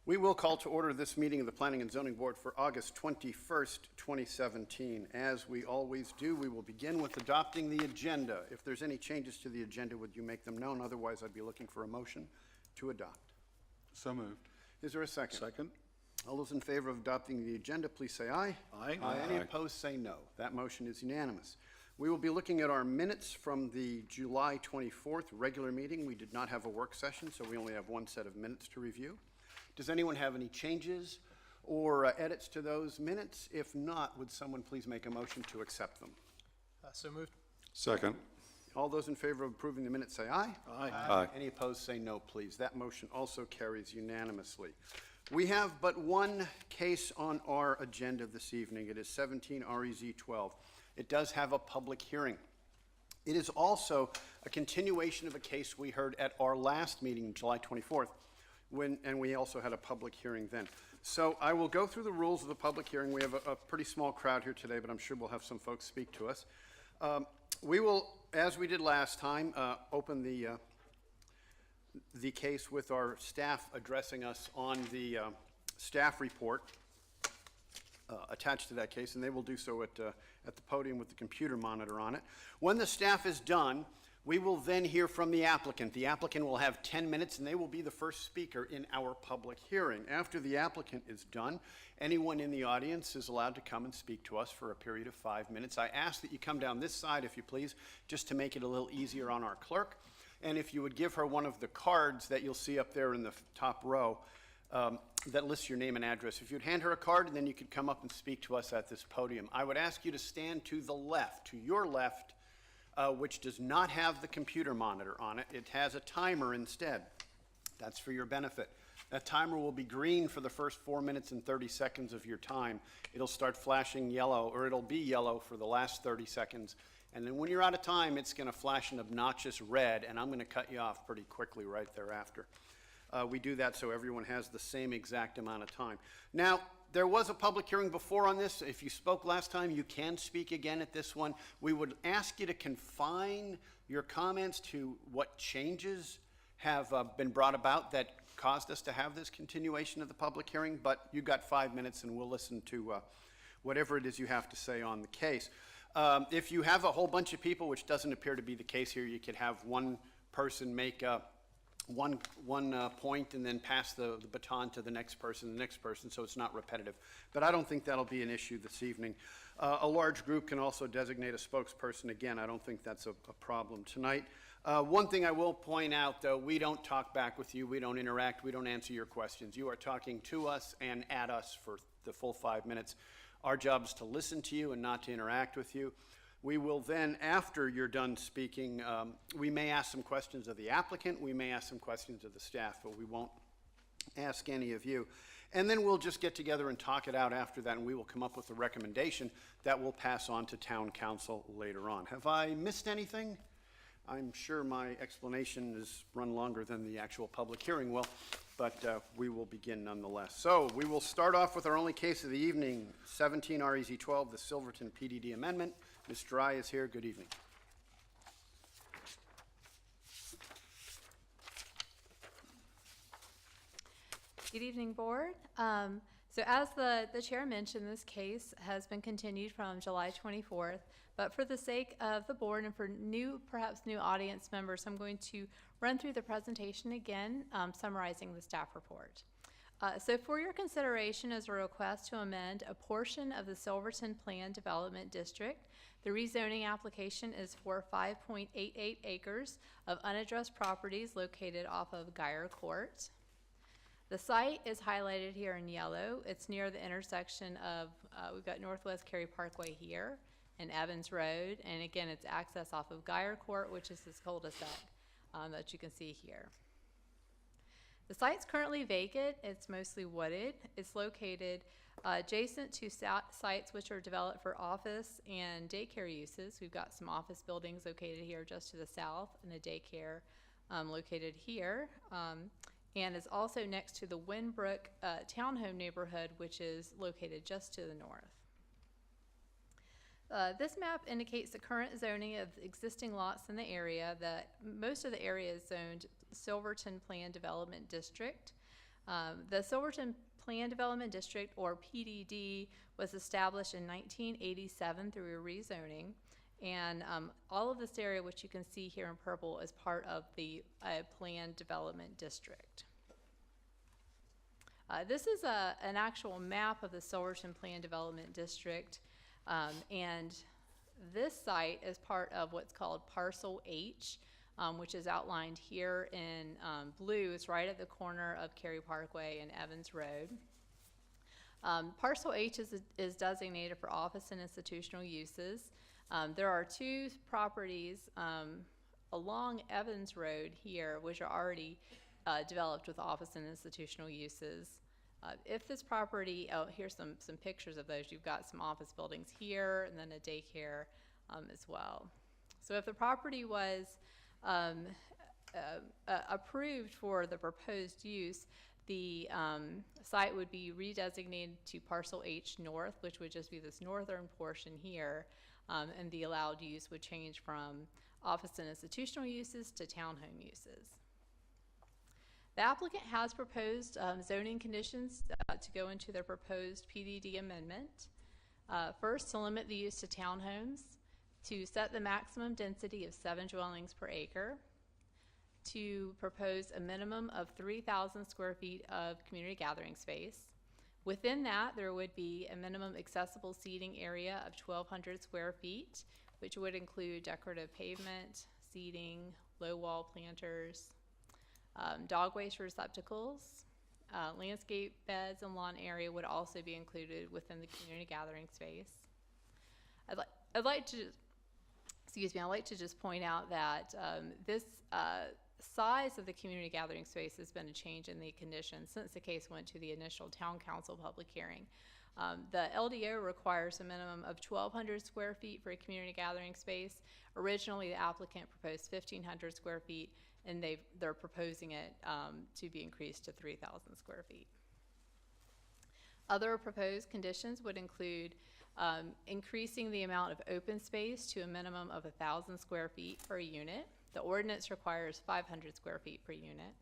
We will call to order this meeting of the Planning and Zoning Board for August 21st, 2017. As we always do, we will begin with adopting the agenda. If there's any changes to the agenda, would you make them known? Otherwise, I'd be looking for a motion to adopt. So moved. Is there a second? Second. All those in favor of adopting the agenda, please say aye. Aye. Any opposed, say no. That motion is unanimous. We will be looking at our minutes from the July 24th regular meeting. We did not have a work session, so we only have one set of minutes to review. Does anyone have any changes or edits to those minutes? If not, would someone please make a motion to accept them? So moved. Second. All those in favor of approving the minutes say aye. Aye. Aye. Any opposed, say no, please. That motion also carries unanimously. We have but one case on our agenda this evening. It is 17 REZ 12. It does have a public hearing. It is also a continuation of a case we heard at our last meeting, July 24th, and we also had a public hearing then. So I will go through the rules of the public hearing. We have a pretty small crowd here today, but I'm sure we'll have some folks speak to us. We will, as we did last time, open the case with our staff addressing us on the staff report attached to that case, and they will do so at the podium with the computer monitor on it. When the staff is done, we will then hear from the applicant. The applicant will have 10 minutes, and they will be the first speaker in our public hearing. After the applicant is done, anyone in the audience is allowed to come and speak to us for a period of 5 minutes. I ask that you come down this side, if you please, just to make it a little easier on our clerk. And if you would give her one of the cards that you'll see up there in the top row that lists your name and address. If you'd hand her a card, and then you could come up and speak to us at this podium. I would ask you to stand to the left, to your left, which does not have the computer monitor on it. It has a timer instead. That's for your benefit. That timer will be green for the first 4 minutes and 30 seconds of your time. It'll start flashing yellow, or it'll be yellow for the last 30 seconds. And then when you're out of time, it's going to flash an obnoxious red, and I'm going to cut you off pretty quickly right thereafter. We do that so everyone has the same exact amount of time. Now, there was a public hearing before on this. If you spoke last time, you can speak again at this one. We would ask you to confine your comments to what changes have been brought about that caused us to have this continuation of the public hearing, but you got 5 minutes, and we'll listen to whatever it is you have to say on the case. If you have a whole bunch of people, which doesn't appear to be the case here, you could have one person make one point and then pass the baton to the next person, so it's not repetitive. But I don't think that'll be an issue this evening. A large group can also designate a spokesperson. Again, I don't think that's a problem tonight. One thing I will point out, though, we don't talk back with you, we don't interact, we don't answer your questions. You are talking to us and at us for the full 5 minutes. Our job is to listen to you and not to interact with you. We will then, after you're done speaking, we may ask some questions of the applicant, we may ask some questions of the staff, but we won't ask any of you. And then we'll just get together and talk it out after that, and we will come up with a recommendation that we'll pass on to town council later on. Have I missed anything? I'm sure my explanation has run longer than the actual public hearing will, but we will begin nonetheless. So we will start off with our only case of the evening, 17 REZ 12, the Silverton PDD amendment. Ms. Dry is here. Good evening. Good evening, board. So as the chair mentioned, this case has been continued from July 24th, but for the sake of the board and for perhaps new audience members, I'm going to run through the presentation again, summarizing the staff report. So for your consideration is a request to amend a portion of the Silverton Planned Development District. The rezoning application is for 5.88 acres of unaddressed properties located off of Geyer Court. The site is highlighted here in yellow. It's near the intersection of, we've got Northwest Cary Parkway here and Evans Road. And again, it's access off of Geyer Court, which is this cul-de-sac that you can see here. The site's currently vacant. It's mostly wooded. It's located adjacent to sites which are developed for office and daycare uses. We've got some office buildings located here just to the south and a daycare located here. And is also next to the Winbrook townhome neighborhood, which is located just to the north. This map indicates the current zoning of existing lots in the area. That most of the area is zoned Silverton Planned Development District. The Silverton Plan Development District, or PDD, was established in 1987 through a rezoning. And all of this area, which you can see here in purple, is part of the Plan Development District. This is an actual map of the Silverton Plan Development District. And this site is part of what's called Parcel H, which is outlined here in blue. It's right at the corner of Cary Parkway and Evans Road. Parcel H is designated for office and institutional uses. There are two properties along Evans Road here, which are already developed with office and institutional uses. If this property, oh, here's some pictures of those. You've got some office buildings here and then a daycare as well. So if the property was approved for the proposed use, the site would be redesignated to Parcel H North, which would just be this northern portion here, and the allowed use would change from office and institutional uses to townhome uses. The applicant has proposed zoning conditions to go into their proposed PDD amendment. First, to limit the use to townhomes, to set the maximum density of 7 dwellings per acre, to propose a minimum of 3,000 square feet of community gathering space. Within that, there would be a minimum accessible seating area of 1,200 square feet, which would include decorative pavement, seating, low wall planters, dog waste receptacles, landscape beds and lawn area would also be included within the community gathering space. I'd like to just point out that this size of the community gathering space has been a change in the conditions since the case went to the initial town council public hearing. The LDO requires a minimum of 1,200 square feet for a community gathering space. Originally, the applicant proposed 1,500 square feet, and they're proposing it to be increased to 3,000 square feet. Other proposed conditions would include increasing the amount of open space to a minimum of 1,000 square feet per unit. The ordinance requires 500 square feet per unit.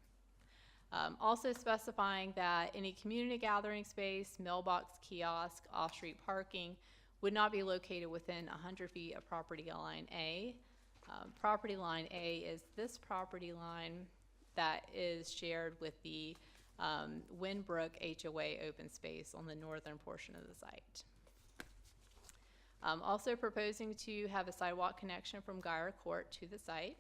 Also specifying that any community gathering space, mailbox, kiosk, off-street parking would not be located within 100 feet of property line A. Property line A is this property line that is shared with the Winbrook HOA open space on the northern portion of the site. Also proposing to have a sidewalk connection from Geyer Court to the site.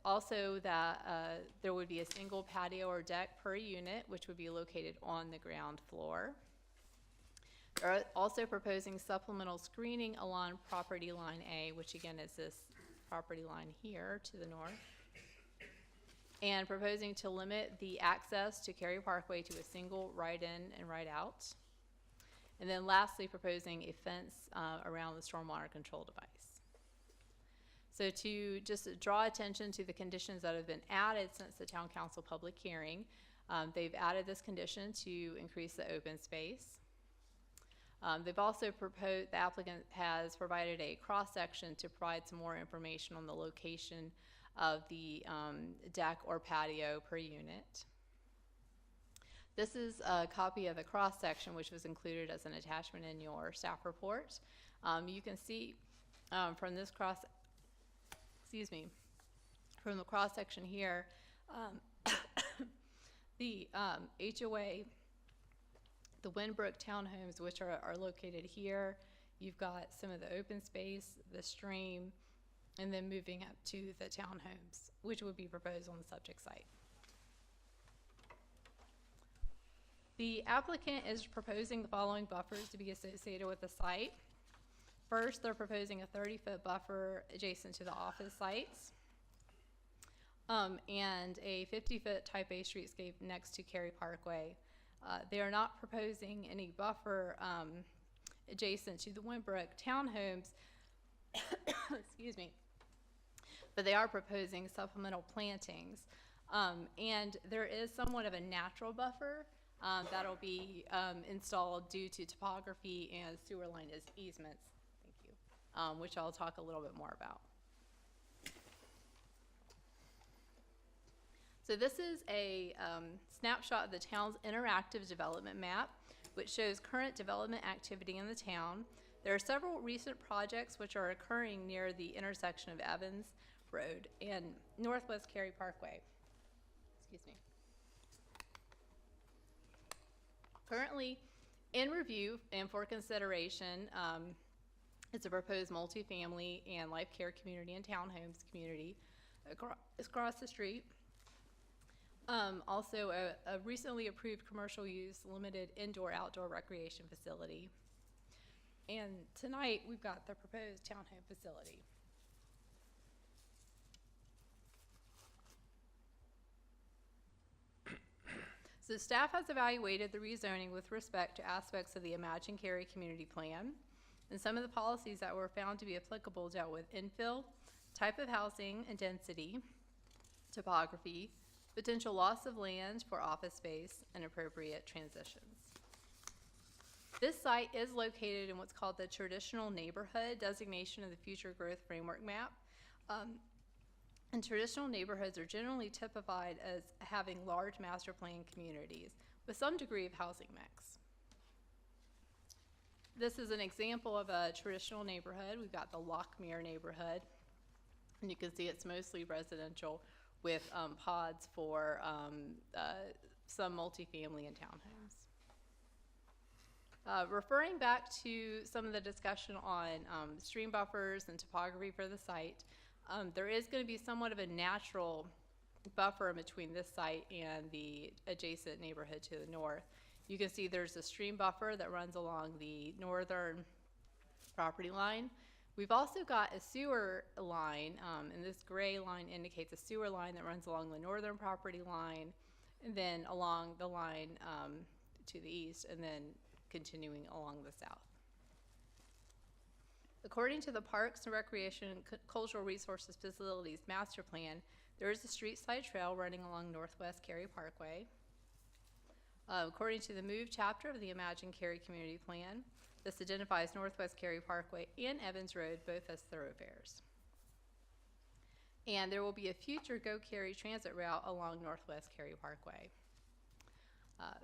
Also that there would be a single patio or deck per unit, which would be located on the ground floor. They're also proposing supplemental screening along property line A, which again is this property line here to the north. And proposing to limit the access to Cary Parkway to a single right-in and right-out. And then lastly, proposing a fence around the stormwater control device. So to just draw attention to the conditions that have been added since the town council public hearing, they've added this condition to increase the open space. They've also proposed, the applicant has provided a cross-section to provide some more information on the location of the deck or patio per unit. This is a copy of the cross-section which was included as an attachment in your staff report. You can see from this from the cross-section here, the HOA, the Winbrook townhomes, which are located here. You've got some of the open space, the stream, and then moving up to the townhomes, which would be proposed on the subject site. The applicant is proposing the following buffers to be associated with the site. First, they're proposing a 30-foot buffer adjacent to the office sites, and a 50-foot type A streetscape next to Cary Parkway. They are not proposing any buffer adjacent to the Winbrook townhomes, excuse me, but they are proposing supplemental plantings. And there is somewhat of a natural buffer that'll be installed due to topography and sewer line easements, thank you, which I'll talk a little bit more about. So this is a snapshot of the town's interactive development map, which shows current development activity in the town. There are several recent projects which are occurring near the intersection of Evans Road and Northwest Cary Parkway. Excuse me. Currently in review and for consideration is a proposed multifamily and life care community and townhomes community across the street. Also a recently approved commercial use limited indoor-outdoor recreation facility. And tonight we've got the proposed townhome facility. So staff has evaluated the rezoning with respect to aspects of the Imagine Cary Community Plan, and some of the policies that were found to be applicable dealt with infill, type of housing and density, topography, potential loss of land for office space, and appropriate transitions. This site is located in what's called the traditional neighborhood designation of the Future Growth Framework Map. And traditional neighborhoods are generally typified as having large master plan communities with some degree of housing mix. This is an example of a traditional neighborhood. We've got the Lockmere neighborhood, and you can see it's mostly residential with pods for some multifamily and townhomes. Referring back to some of the discussion on stream buffers and topography for the site, there is going to be somewhat of a natural buffer between this site and the adjacent neighborhood to the north. You can see there's a stream buffer that runs along the northern property line. We've also got a sewer line, and this gray line indicates a sewer line that runs along the northern property line, and then along the line to the east, and then continuing along the south. According to the Parks and Recreation and Cultural Resources Facilities Master Plan, there is a street side trail running along Northwest Cary Parkway. According to the MOVE chapter of the Imagine Cary Community Plan, this identifies Northwest Cary Parkway and Evans Road both as thoroughfares. And there will be a future Go Cary transit route along Northwest Cary Parkway.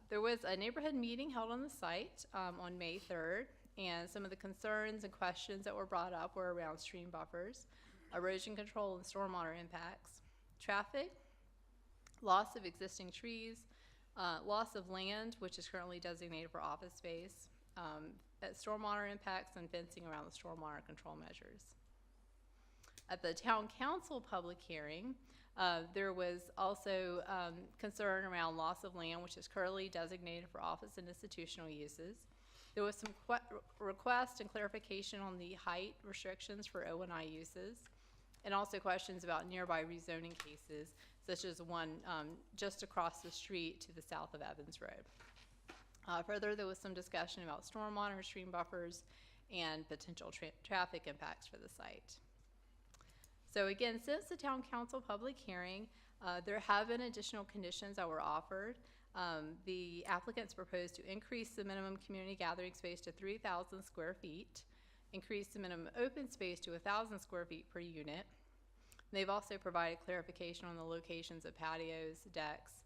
There was a neighborhood meeting held on the site on May 3rd, and some of the concerns and questions that were brought up were around stream buffers, erosion control and stormwater impacts, traffic, loss of existing trees, loss of land, which is currently designated for office space, stormwater impacts, and fencing around the stormwater control measures. At the town council public hearing, there was also concern around loss of land, which is currently designated for office and institutional uses. There was some request and clarification on the height restrictions for O&I uses, and also questions about nearby rezoning cases, such as one just across the street to the south of Evans Road. Further, there was some discussion about stormwater, stream buffers, and potential traffic impacts for the site. So again, since the town council public hearing, there have been additional conditions that were offered. The applicants proposed to increase the minimum community gathering space to 3,000 square feet, increase the minimum open space to 1,000 square feet per unit. They've also provided clarification on the locations of patios, decks,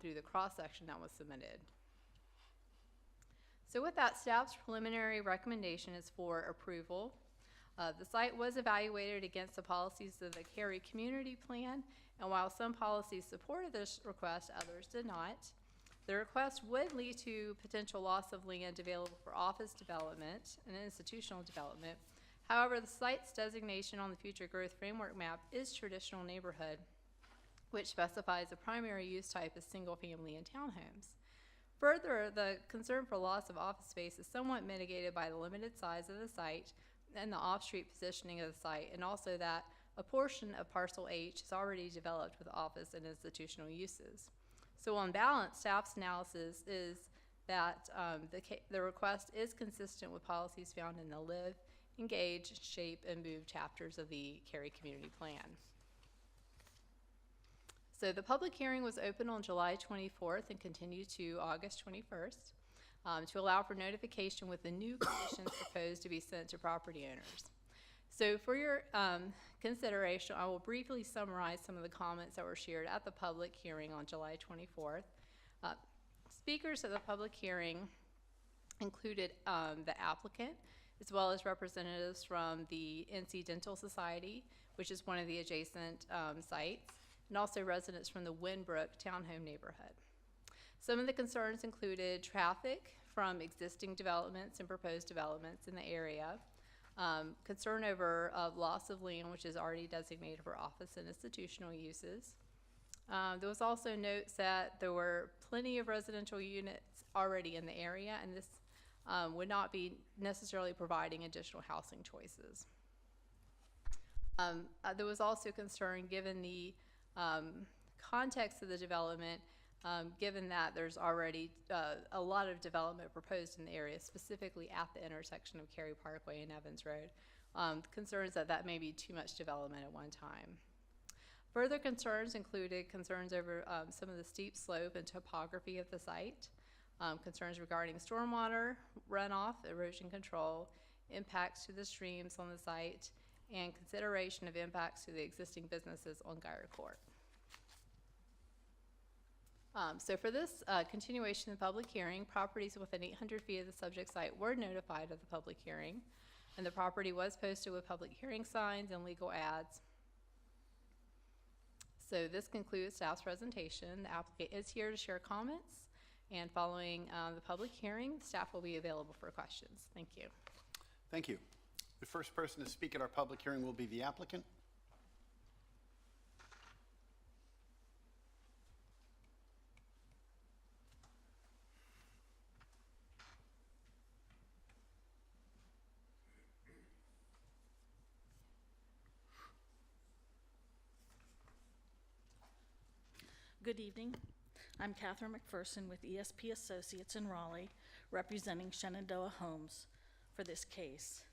through the cross-section that was submitted. So with that, staff's preliminary recommendation is for approval. The site was evaluated against the policies of the Cary Community Plan, and while some policies supported this request, others did not. The request would lead to potential loss of land available for office development and institutional development. However, the site's designation on the Future Growth Framework Map is traditional neighborhood, which specifies the primary use type as single family and townhomes. Further, the concern for loss of office space is somewhat mitigated by the limited size of the site and the off-street positioning of the site, and also that a portion of Parcel H is already developed with office and institutional uses. So on balance, staff's analysis is that the request is consistent with policies found in the Live, Engage, Shape, and Move chapters of the Cary Community Plan. So the public hearing was open on July 24th and continued to August 21st. To allow for notification with the new conditions proposed to be sent to property owners. So for your consideration, I will briefly summarize some of the comments that were shared at the public hearing on July 24th. Speakers at the public hearing included the applicant, as well as representatives from the NC Dental Society, which is one of the adjacent sites, and also residents from the Winbrook Townhome neighborhood. Some of the concerns included traffic from existing developments and proposed developments in the area, concern over loss of land, which is already designated for office and institutional uses. There was also notes that there were plenty of residential units already in the area, and this would not be necessarily providing additional housing choices. There was also concern given the context of the development, given that there's already a lot of development proposed in the area, specifically at the intersection of Cary Parkway and Evans Road. Concerns that may be too much development at one time. Further concerns included concerns over some of the steep slope and topography of the site, concerns regarding stormwater, runoff, erosion control, impacts to the streams on the site, and consideration of impacts to the existing businesses on Gyre Court. So for this continuation of the public hearing, properties within 800 feet of the subject site were notified of the public hearing, and the property was posted with public hearing signs and legal ads. So this concludes staff's presentation. The applicant is here to share comments, and following the public hearing, staff will be available for questions. Thank you. Thank you. The first person to speak at our public hearing will be the applicant. Good evening. I'm Catherine McPherson with ESP Associates in Raleigh, representing Shenandoah Homes for this case.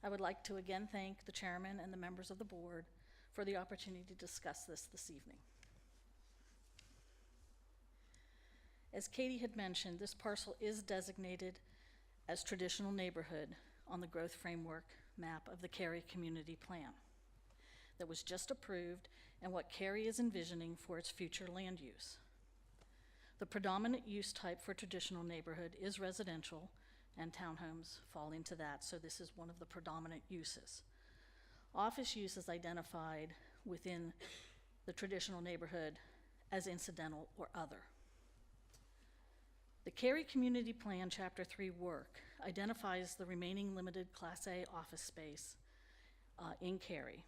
I would like to again thank the chairman and the members of the board for the opportunity to discuss this evening. As Katie had mentioned, this parcel is designated as traditional neighborhood on the growth framework map of the Cary Community Plan that was just approved and what Cary is envisioning for its future land use. The predominant use type for traditional neighborhood is residential, and townhomes fall into that, so this is one of the predominant uses. Office use is identified within the traditional neighborhood as incidental or other. The Cary Community Plan Chapter 3 work identifies the remaining limited Class A office space in Cary.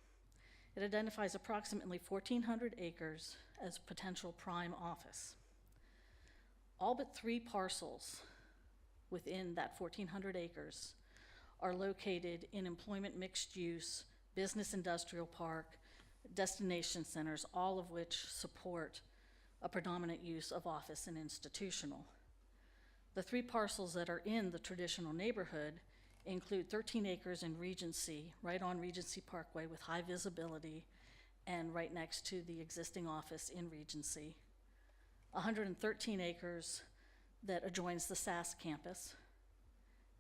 It identifies approximately 1,400 acres as potential prime office. All but 3 parcels within that 1,400 acres are located in employment mixed use, business industrial park, destination centers, all of which support a predominant use of office and institutional. The 3 parcels that are in the traditional neighborhood include 13 acres in Regency, right on Regency Parkway with high visibility and right next to the existing office in Regency. 113 acres that adjoins the SAS campus,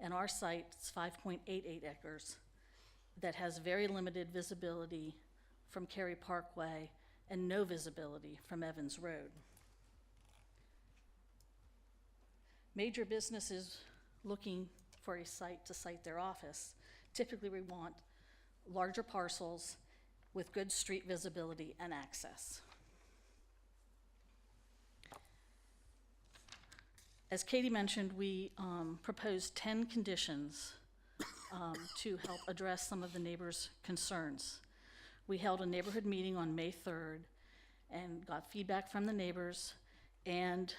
and our site is 5.88 acres that has very limited visibility from Cary Parkway and no visibility from Evans Road. Major businesses looking for a site to site their office, typically we want larger parcels with good street visibility and access. As Katie mentioned, we proposed 10 conditions to help address some of the neighbors' concerns. We held a neighborhood meeting on May 3rd and got feedback from the neighbors and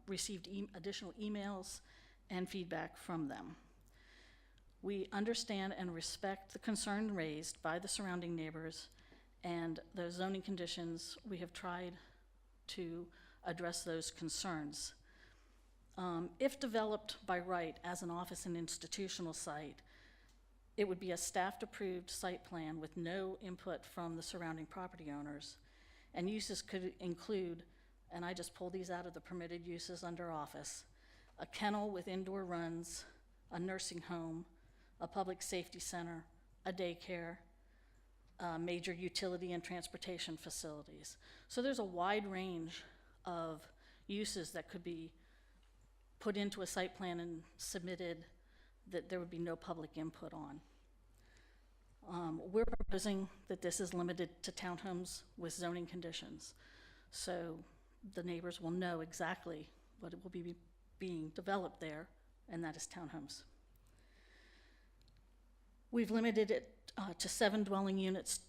received additional emails and feedback from them. We understand and respect the concern raised by the surrounding neighbors, and those zoning conditions, we have tried to address those concerns. If developed by right as an office and institutional site, it would be a staff-approved site plan with no input from the surrounding property owners, and uses could include, and I just pulled these out of the permitted uses under office, a kennel with indoor runs, a nursing home, a public safety center, a daycare, major utility and transportation facilities. So there's a wide range of uses that could be put into a site plan and submitted that there would be no public input on. We're proposing that this is limited to townhomes with zoning conditions. So the neighbors will know exactly what it will be being developed there, and that is townhomes. We've limited it to 7 dwelling units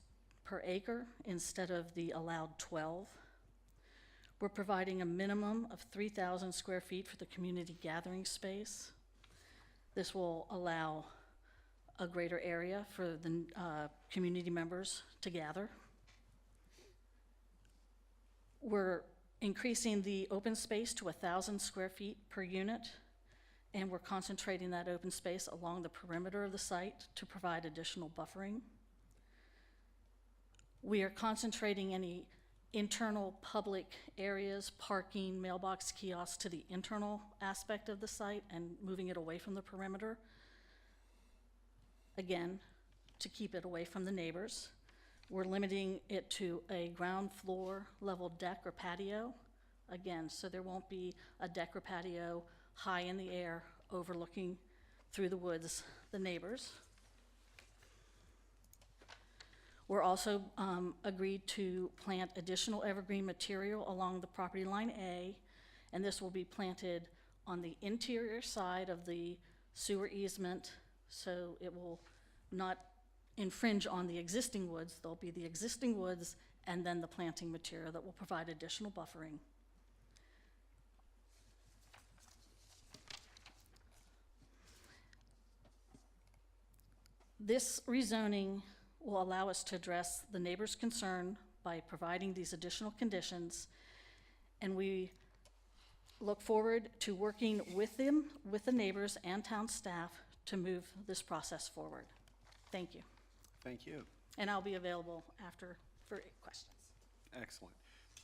per acre instead of the allowed 12. We're providing a minimum of 3,000 square feet for the community gathering space. This will allow a greater area for the community members to gather. We're increasing the open space to 1,000 square feet per unit, and we're concentrating that open space along the perimeter of the site to provide additional buffering. We are concentrating any internal public areas, parking, mailbox kiosks to the internal aspect of the site and moving it away from the perimeter. Again, to keep it away from the neighbors. We're limiting it to a ground floor level deck or patio. Again, so there won't be a deck or patio high in the air overlooking through the woods the neighbors. We're also agreed to plant additional evergreen material along the property line A, and this will be planted on the interior side of the sewer easement, so it will not infringe on the existing woods. There'll be the existing woods and then the planting material that will provide additional buffering. This rezoning will allow us to address the neighbor's concern by providing these additional conditions, and we look forward to working with them, with the neighbors and town staff to move this process forward. Thank you. Thank you. And I'll be available after for questions. Excellent.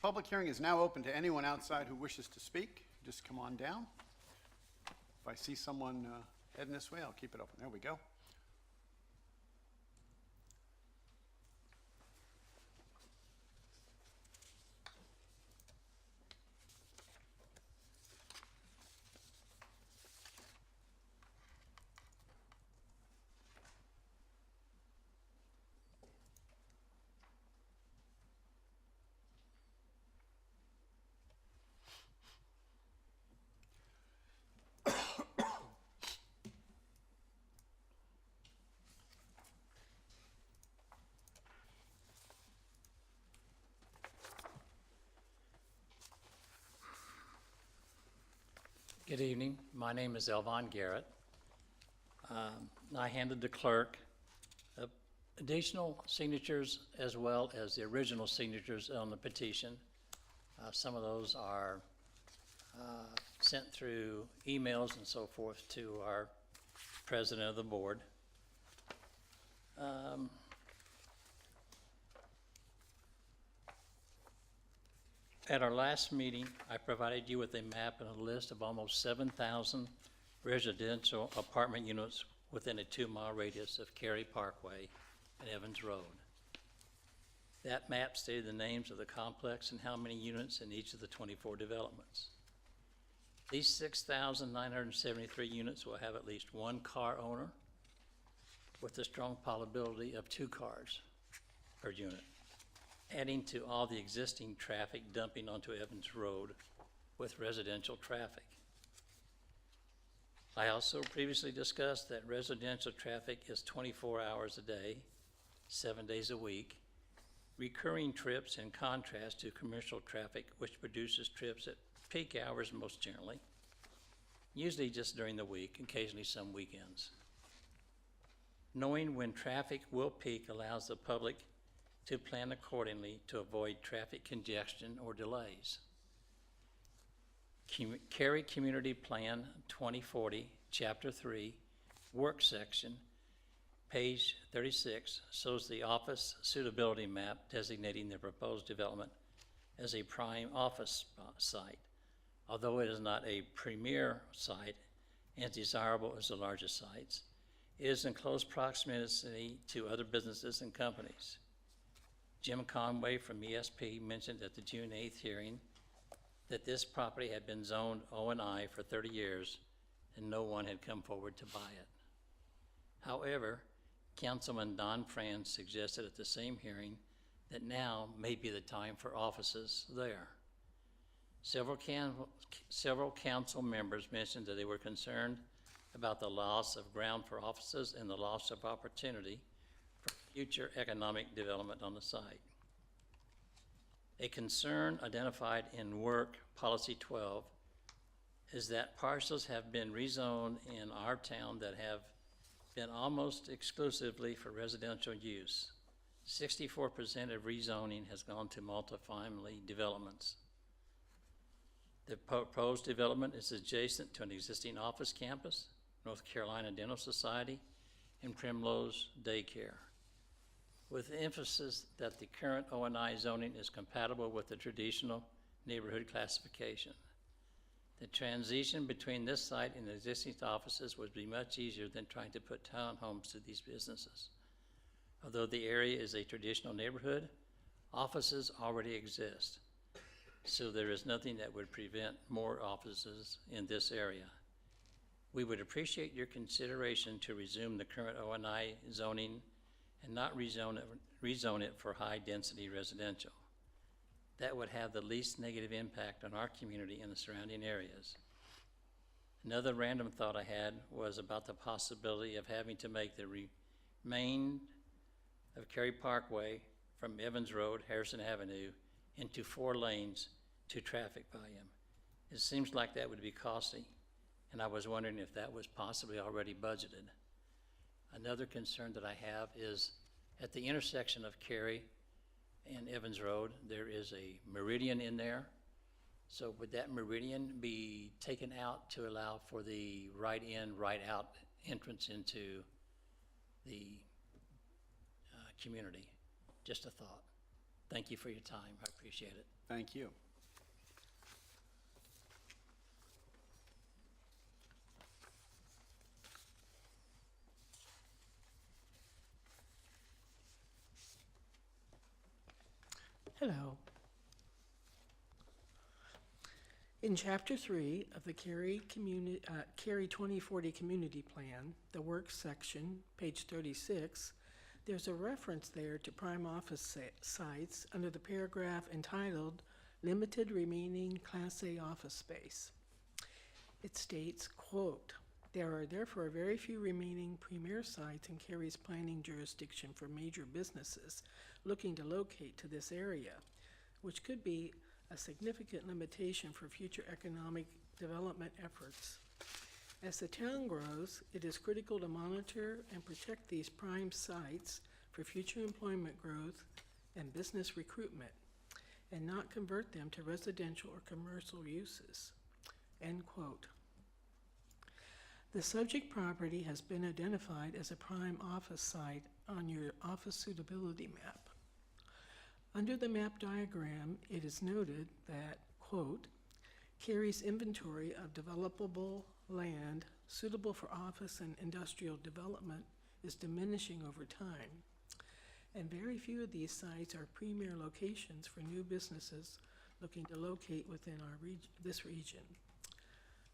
Public hearing is now open to anyone outside who wishes to speak. Just come on down. If I see someone heading this way, I'll keep it open. There we go. Good evening. My name is Elvon Garrett. I handed the clerk additional signatures as well as the original signatures on the petition. Some of those are sent through emails and so forth to our president of the board. At our last meeting, I provided you with a map and a list of almost 7,000 residential apartment units within a 2-mile radius of Cary Parkway and Evans Road. That map stated the names of the complex and how many units in each of the 24 developments. These 6,973 units will have at least one car owner with a strong probability of 2 cars per unit, adding to all the existing traffic dumping onto Evans Road with residential traffic. I also previously discussed that residential traffic is 24 hours a day, 7 days a week, recurring trips in contrast to commercial traffic, which produces trips at peak hours most generally, usually just during the week, occasionally some weekends. Knowing when traffic will peak allows the public to plan accordingly to avoid traffic congestion or delays. Cary Community Plan 2040, Chapter 3, Work Section, page 36, shows the office suitability map designating the proposed development as a prime office site. Although it is not a premier site and desirable as the largest sites, is in close proximity to other businesses and companies. Jim Conway from ESP mentioned at the June 8th hearing that this property had been zoned O&I for 30 years and no one had come forward to buy it. However, Councilman Don Franz suggested at the same hearing that now may be the time for offices there. Several council members mentioned that they were concerned about the loss of ground for offices and the loss of opportunity for future economic development on the site. A concern identified in Work Policy 12 is that parcels have been rezoned in our town that have been almost exclusively for residential use. 64% of rezoning has gone to multifamily developments. The proposed development is adjacent to an existing office campus, North Carolina Dental Society, and Primrose Daycare, with emphasis that the current O&I zoning is compatible with the traditional neighborhood classification. The transition between this site and the existing offices would be much easier than trying to put townhomes to these businesses. Although the area is a traditional neighborhood, offices already exist, so there is nothing that would prevent more offices in this area. We would appreciate your consideration to resume the current O&I zoning and not rezone it for high-density residential. That would have the least negative impact on our community and the surrounding areas. Another random thought I had was about the possibility of having to make the remain of Cary Parkway from Evans Road, Harrison Avenue, into 4 lanes to traffic volume. It seems like that would be costly, and I was wondering if that was possibly already budgeted. Another concern that I have is at the intersection of Cary and Evans Road, there is a meridian in there. So would that meridian be taken out to allow for the right in, right out entrance into the community? Just a thought. Thank you for your time. I appreciate it. Thank you. Hello. In Chapter 3 of the Cary 2040 Community Plan, the Works section, page 36, there's a reference there to prime office sites under the paragraph entitled Limited Remaining Class A Office Space. It states, quote, "There are therefore very few remaining premier sites in Cary's planning jurisdiction for major businesses looking to locate to this area, which could be a significant limitation for future economic development efforts. As the town grows, it is critical to monitor and protect these prime sites for future employment growth and business recruitment, and not convert them to residential or commercial uses." End quote. The subject property has been identified as a prime office site on your office suitability map. Under the map diagram, it is noted that, quote, "Cary's inventory of developable land suitable for office and industrial development is diminishing over time, and very few of these sites are premier locations for new businesses looking to locate within this region.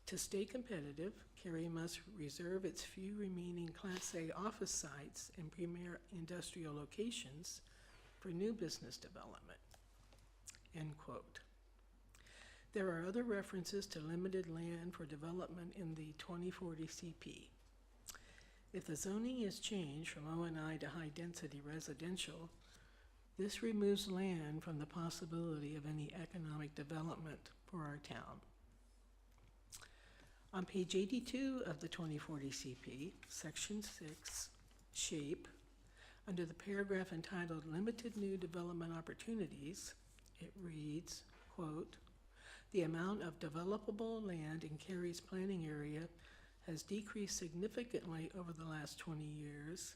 To stay competitive, Cary must reserve its few remaining Class A office sites and premier industrial locations for new business development." End quote. There are other references to limited land for development in the 2040 CP. If the zoning is changed from O&I to high-density residential, this removes land from the possibility of any economic development for our town. On page 82 of the 2040 CP, section 6, shape, under the paragraph entitled Limited New Development Opportunities, it reads, quote, "The amount of developable land in Cary's planning area has decreased significantly over the last 20 years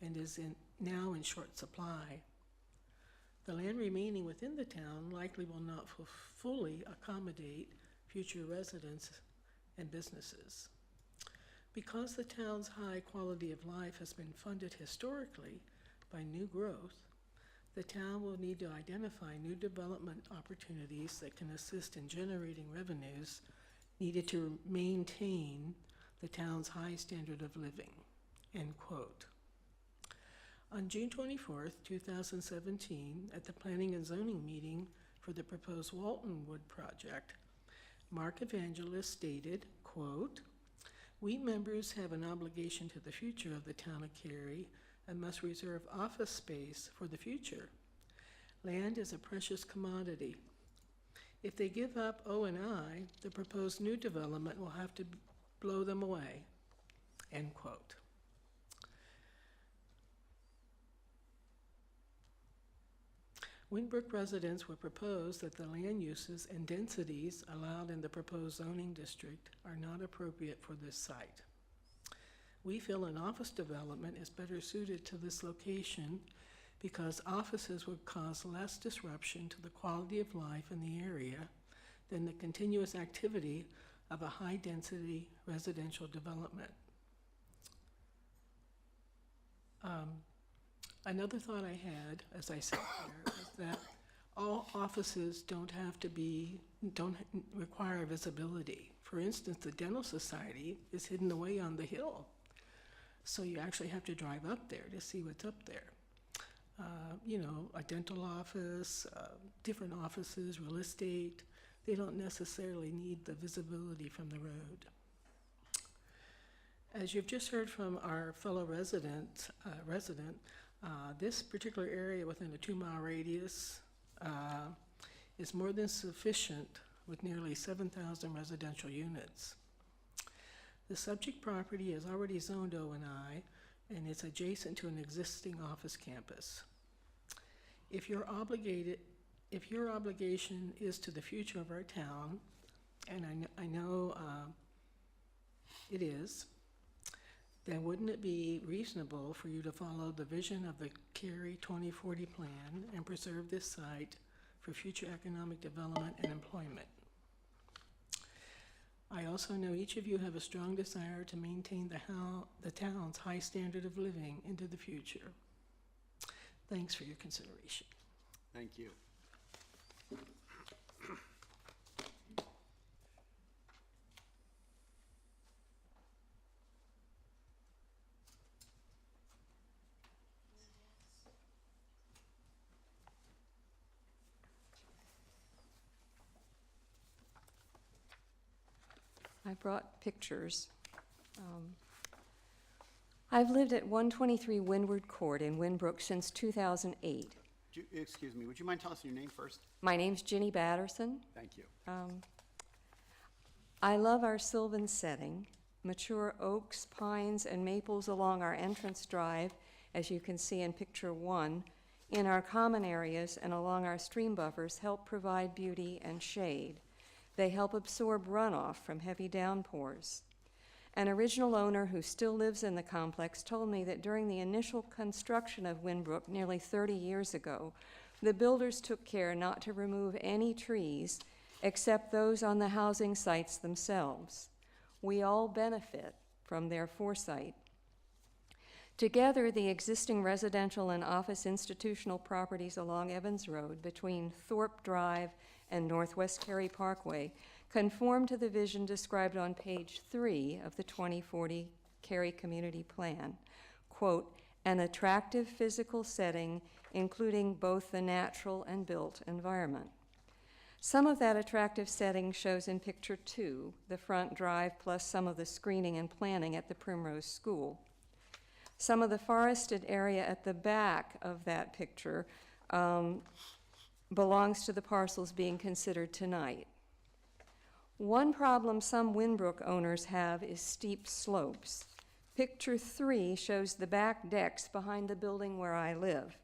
and is now in short supply. The land remaining within the town likely will not fully accommodate future residents and businesses. Because the town's high quality of life has been funded historically by new growth, the town will need to identify new development opportunities that can assist in generating revenues needed to maintain the town's high standard of living, end quote. On June 24th, 2017, at the Planning and Zoning meeting for the proposed Waltonwood project, Mark Evangelist stated, quote, "We members have an obligation to the future of the town of Cary and must reserve office space for the future. Land is a precious commodity. If they give up O&I, the proposed new development will have to blow them away," end quote. Winbrook residents were proposed that the land uses and densities allowed in the proposed zoning district are not appropriate for this site. We feel an office development is better suited to this location because offices would cause less disruption to the quality of life in the area than the continuous activity of a high-density residential development. Another thought I had, as I sat there, is that all offices don't require visibility. For instance, the Dental Society is hidden away on the hill, so you actually have to drive up there to see what's up there. A dental office, different offices, real estate, they don't necessarily need the visibility from the road. As you've just heard from our fellow resident, this particular area within a 2-mile radius is more than sufficient with nearly 7,000 residential units. The subject property is already zoned O&I and it's adjacent to an existing office campus. If your obligation is to the future of our town, and I know it is, then wouldn't it be reasonable for you to follow the vision of the Cary 2040 plan and preserve this site for future economic development and employment? I also know each of you have a strong desire to maintain the town's high standard of living into the future. Thanks for your consideration. Thank you. I brought pictures. I've lived at 123 Windward Court in Winbrook since 2008. Excuse me, would you mind telling us your name first? My name's Ginny Batterson. Thank you. I love our sylvan setting, mature oaks, pines, and maples along our entrance drive, as you can see in picture 1, in our common areas and along our stream buffers help provide beauty and shade. They help absorb runoff from heavy downpours. An original owner who still lives in the complex told me that during the initial construction of Winbrook nearly 30 years ago, the builders took care not to remove any trees except those on the housing sites themselves. We all benefit from their foresight. Together, the existing residential and office institutional properties along Evans Road between Thorpe Drive and Northwest Cary Parkway conform to the vision described on page 3 of the 2040 Cary Community Plan. Quote, "An attractive physical setting including both the natural and built environment." Some of that attractive setting shows in picture 2, the front drive plus some of the screening and planning at the Primrose School. Some of the forested area at the back of that picture belongs to the parcels being considered tonight. One problem some Winbrook owners have is steep slopes. Picture 3 shows the back decks behind the building where I live,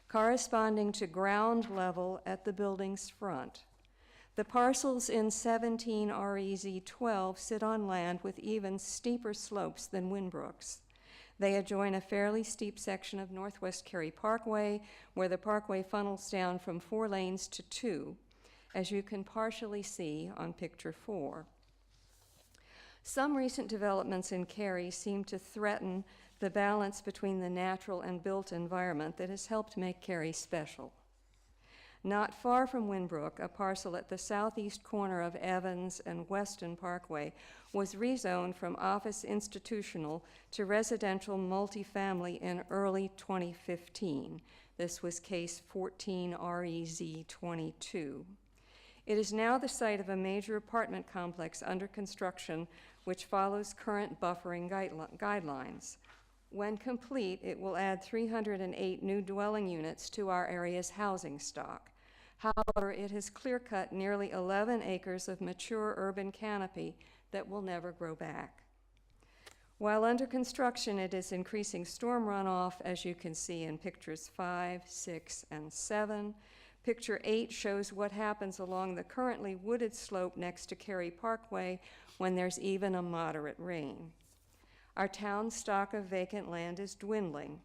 corresponding to ground level at the building's front. The parcels in 17 REZ 12 sit on land with even steeper slopes than Winbrook's. They adjoin a fairly steep section of Northwest Cary Parkway, where the parkway funnels down from 4 lanes to 2, as you can partially see on picture 4. Some recent developments in Cary seem to threaten the balance between the natural and built environment that has helped make Cary special. Not far from Winbrook, a parcel at the southeast corner of Evans and Weston Parkway was rezoned from office institutional to residential multifamily in early 2015. This was case 14 REZ 22. It is now the site of a major apartment complex under construction which follows current buffering guidelines. When complete, it will add 308 new dwelling units to our area's housing stock. However, it has clear-cut nearly 11 acres of mature urban canopy that will never grow back. While under construction, it is increasing storm runoff, as you can see in pictures 5, 6, and 7. Picture 8 shows what happens along the currently wooded slope next to Cary Parkway when there's even a moderate rain. Our town stock of vacant land is dwindling.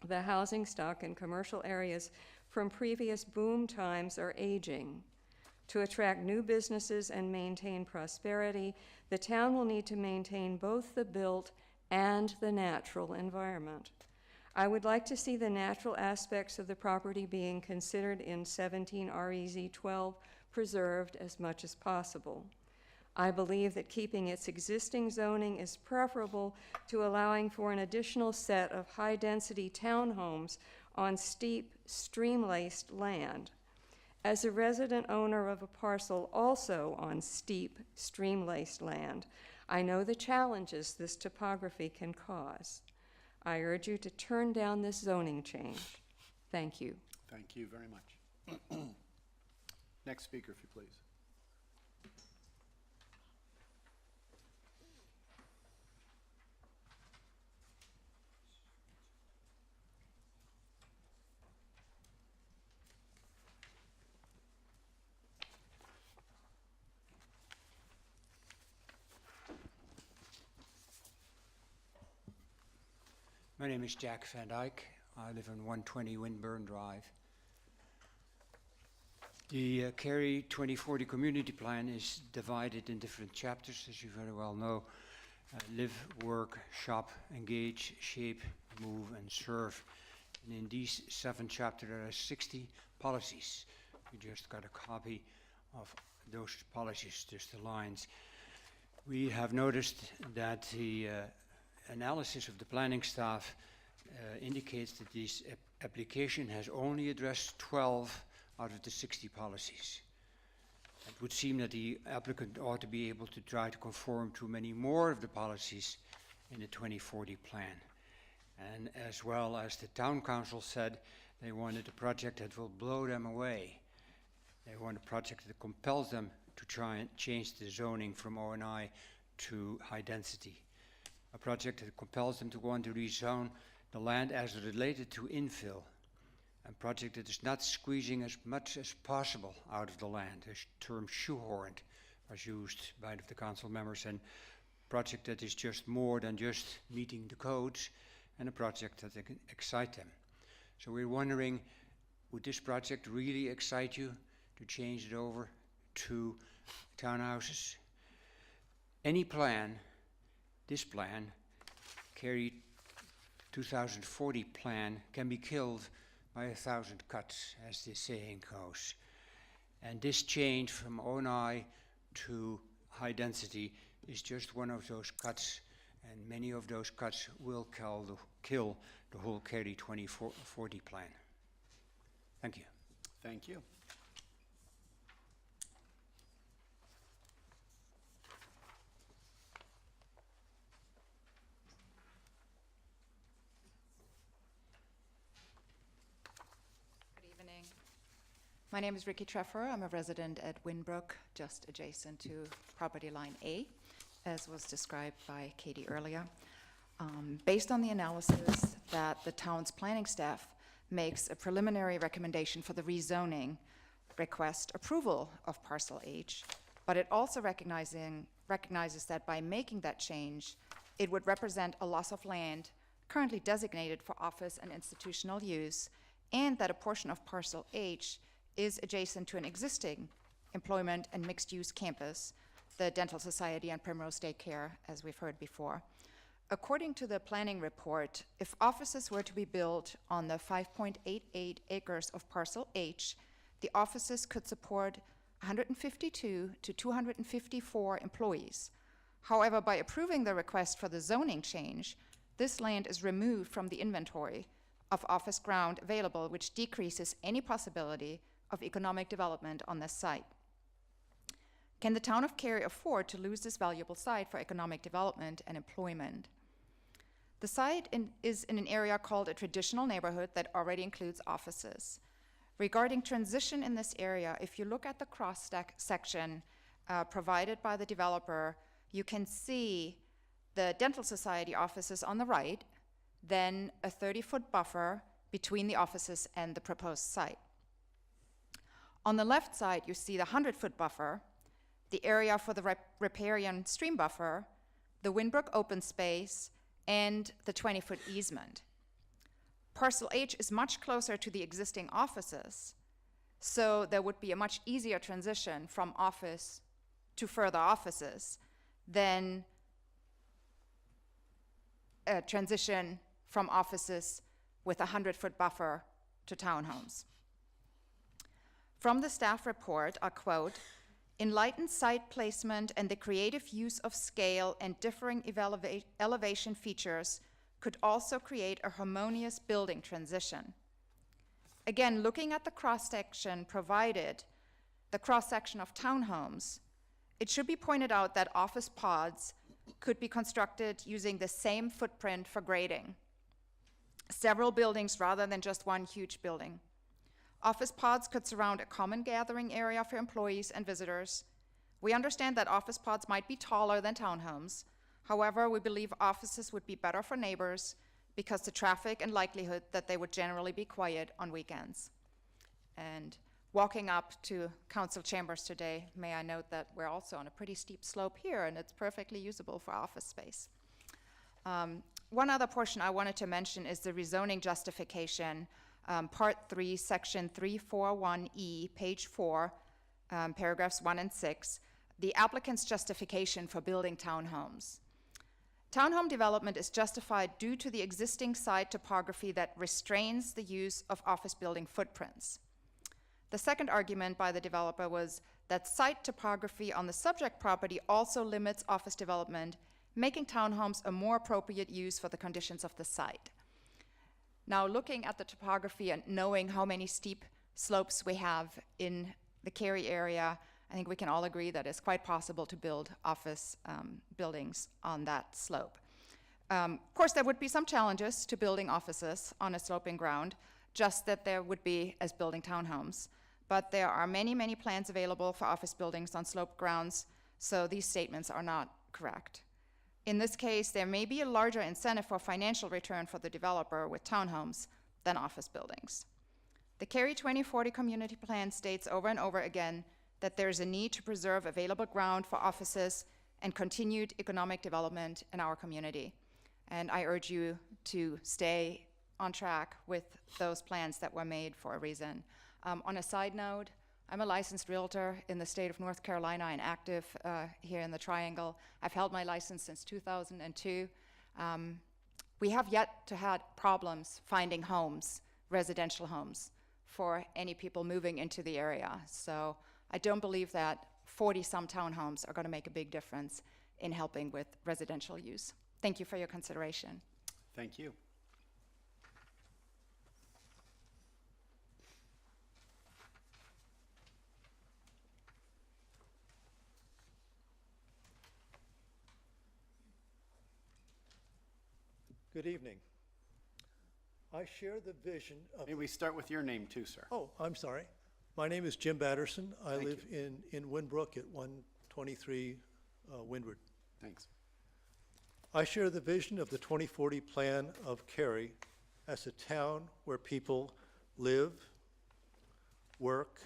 The housing stock in commercial areas from previous boom times are aging. To attract new businesses and maintain prosperity, the town will need to maintain both the built and the natural environment. I would like to see the natural aspects of the property being considered in 17 REZ 12 preserved as much as possible. I believe that keeping its existing zoning is preferable to allowing for an additional set of high-density townhomes on steep, stream-laced land. As a resident owner of a parcel also on steep, stream-laced land, I know the challenges this topography can cause. I urge you to turn down this zoning change. Thank you. Thank you very much. Next speaker, if you please. My name is Jack Van Dyke. I live on 120 Windburn Drive. The Cary 2040 Community Plan is divided in different chapters, as you very well know. Live, work, shop, engage, shape, move, and serve. And in these 7 chapters, there are 60 policies. We just got a copy of those policies, just the lines. We have noticed that the analysis of the planning staff indicates that this application has only addressed 12 out of the 60 policies. It would seem that the applicant ought to be able to try to conform to many more of the policies in the 2040 plan. And as well as the town council said, they wanted a project that will blow them away. They want a project that compels them to try and change the zoning from O&I to high density. A project that compels them to want to rezone the land as related to infill. A project that is not squeezing as much as possible out of the land. The term shoehorned was used by the council members, and a project that is just more than just meeting the codes, and a project that can excite them. So we're wondering, would this project really excite you to change it over to townhouses? Any plan, this plan, Cary 2040 plan, can be killed by 1,000 cuts, as the saying goes. And this change from O&I to high density is just one of those cuts, and many of those cuts will kill the whole Cary 2040 plan. Thank you. Thank you. My name is Ricky Treffer. I'm a resident at Winbrook, just adjacent to property line A, as was described by Katie earlier. Based on the analysis that the town's planning staff makes a preliminary recommendation for the rezoning, request approval of parcel H, but it also recognizes that by making that change, it would represent a loss of land currently designated for office and institutional use, and that a portion of parcel H is adjacent to an existing employment and mixed-use campus the Dental Society and Primrose Daycare, as we've heard before. According to the planning report, if offices were to be built on the 5.88 acres of Parcel H, the offices could support 152 to 254 employees. However, by approving the request for the zoning change, this land is removed from the inventory of office ground available, which decreases any possibility of economic development on this site. Can the town of Cary afford to lose this valuable site for economic development and employment? The site is in an area called a traditional neighborhood that already includes offices. Regarding transition in this area, if you look at the cross-section provided by the developer, you can see the Dental Society offices on the right, then a 30-foot buffer between the offices and the proposed site. On the left side, you see the 100-foot buffer, the area for the riparian stream buffer, the Winbrook open space, and the 20-foot easement. Parcel H is much closer to the existing offices, so there would be a much easier transition from office to further offices than a transition from offices with a 100-foot buffer to townhomes. From the staff report, I quote, "Enlightened site placement and the creative use of scale and differing elevation features could also create a harmonious building transition." Again, looking at the cross-section provided, the cross-section of townhomes, it should be pointed out that office pods could be constructed using the same footprint for grading. Several buildings rather than just one huge building. Office pods could surround a common gathering area for employees and visitors. We understand that office pods might be taller than townhomes. However, we believe offices would be better for neighbors because the traffic and likelihood that they would generally be quiet on weekends. And walking up to council chambers today, may I note that we're also on a pretty steep slope here, and it's perfectly usable for office space. One other portion I wanted to mention is the rezoning justification, Part 3, Section 341E, page 4, paragraphs 1 and 6, the applicant's justification for building townhomes. Townhome development is justified due to the existing site topography that restrains the use of office building footprints. The second argument by the developer was that site topography on the subject property also limits office development, making townhomes a more appropriate use for the conditions of the site. Now, looking at the topography and knowing how many steep slopes we have in the Cary area, I think we can all agree that it's quite possible to build office buildings on that slope. Of course, there would be some challenges to building offices on a sloping ground, just that there would be as building townhomes. But there are many, many plans available for office buildings on sloped grounds, so these statements are not correct. In this case, there may be a larger incentive for financial return for the developer with townhomes than office buildings. The Cary 2040 Community Plan states over and over again that there is a need to preserve available ground for offices and continued economic development in our community. And I urge you to stay on track with those plans that were made for a reason. On a side note, I'm a licensed realtor in the state of North Carolina and active here in the Triangle. I've held my license since 2002. We have yet to have problems finding homes, residential homes, for any people moving into the area. So I don't believe that 40-some townhomes are going to make a big difference in helping with residential use. Thank you for your consideration. Thank you. Good evening. I share the vision of... May we start with your name too, sir? Oh, I'm sorry. My name is Jim Batterson. I Thank live in Winbrook at 123 Windward. Thanks. I share the vision of the 2040 plan of Cary as a town where people live, work,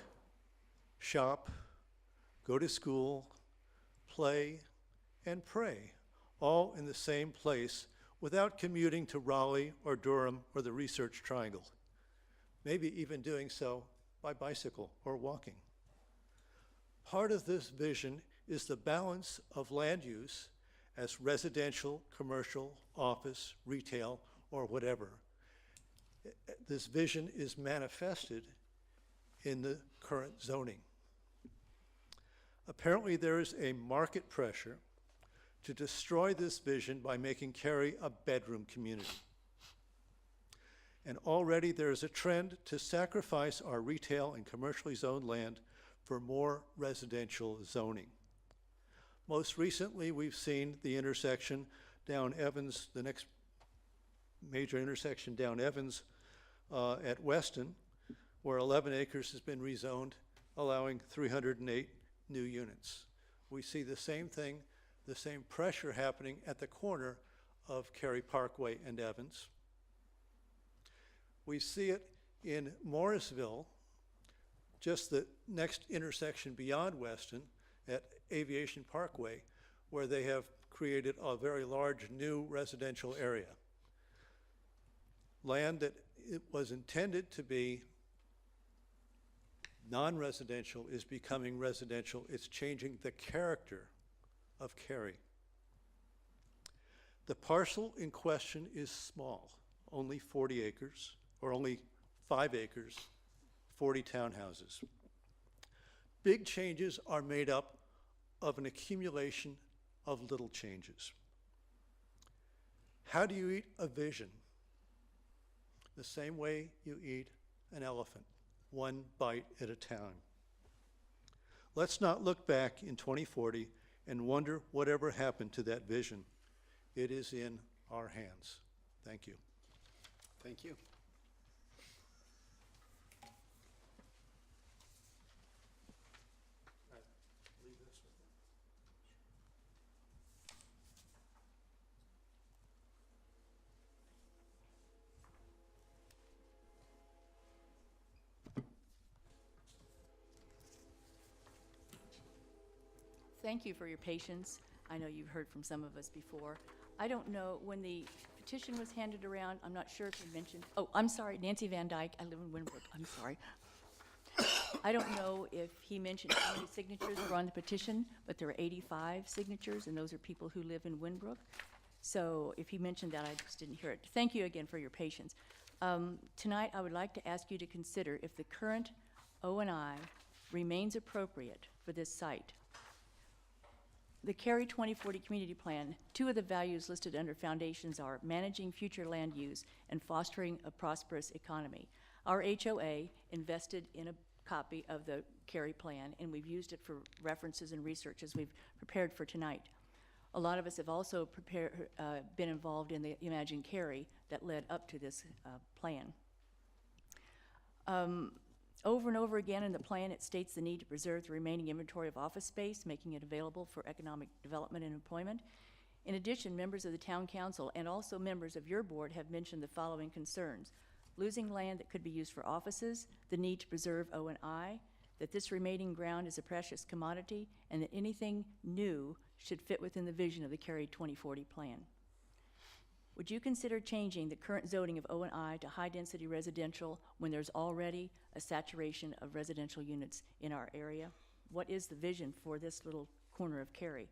shop, go to school, play, and pray, all in the same place without commuting to Raleigh or Durham or the Research Triangle, maybe even doing so by bicycle or walking. Part of this vision is the balance of land use as residential, commercial, office, retail, or whatever. This vision is manifested in the current zoning. Apparently, there is a market pressure to destroy this vision by making Cary a bedroom community. And already there is a trend to sacrifice our retail and commercially zoned land for more residential zoning. Most recently, we've seen the intersection down Evans, the next major intersection down Evans at Weston, where 11 acres has been rezoned, allowing 308 new units. We see the same thing, the same pressure happening at the corner of Cary Parkway and Evans. We see it in Morrisville, just the next intersection beyond Weston at Aviation Parkway, where they have created a very large new residential area. Land that it was intended to be non-residential is becoming residential. It's changing the character of Cary. The parcel in question is small, only 40 acres, or only 5 acres, 40 townhouses. Big changes are made up of an accumulation of little changes. How do you eat a vision? The same way you eat an elephant, one bite at a time. Let's not look back in 2040 and wonder whatever happened to that vision. It is in our hands. Thank you. Thank you. Thank you for your patience. I know you've heard from some of us before. I don't know, when the petition was handed around, I'm not sure if you mentioned, oh, I'm sorry, Nancy Van Dyke, I live in Winbrook, I'm sorry. I don't know if he mentioned how many signatures were on the petition, but there are 85 signatures, and those are people who live in Winbrook. So if he mentioned that, I just didn't hear it. Thank you again for your patience. Tonight, I would like to ask you to consider if the current O&I remains appropriate for this site. The Cary 2040 Community Plan, two of the values listed under foundations are managing future land use and fostering a prosperous economy. Our HOA invested in a copy of the Cary plan, and we've used it for references and research as we've prepared for tonight. A lot of us have also been involved in the Imagine Cary that led up to this plan. Over and over again in the plan, it states the need to preserve the remaining inventory of office space, making it available for economic development and employment. In addition, members of the Town Council and also members of your board have mentioned the following concerns: losing land that could be used for offices, the need to preserve O&I, that this remaining ground is a precious commodity, and that anything new should fit within the vision of the Cary 2040 plan. Would you consider changing the current zoning of O&I to high-density residential when there's already a saturation of residential units in our area? What is the vision for this little corner of Cary?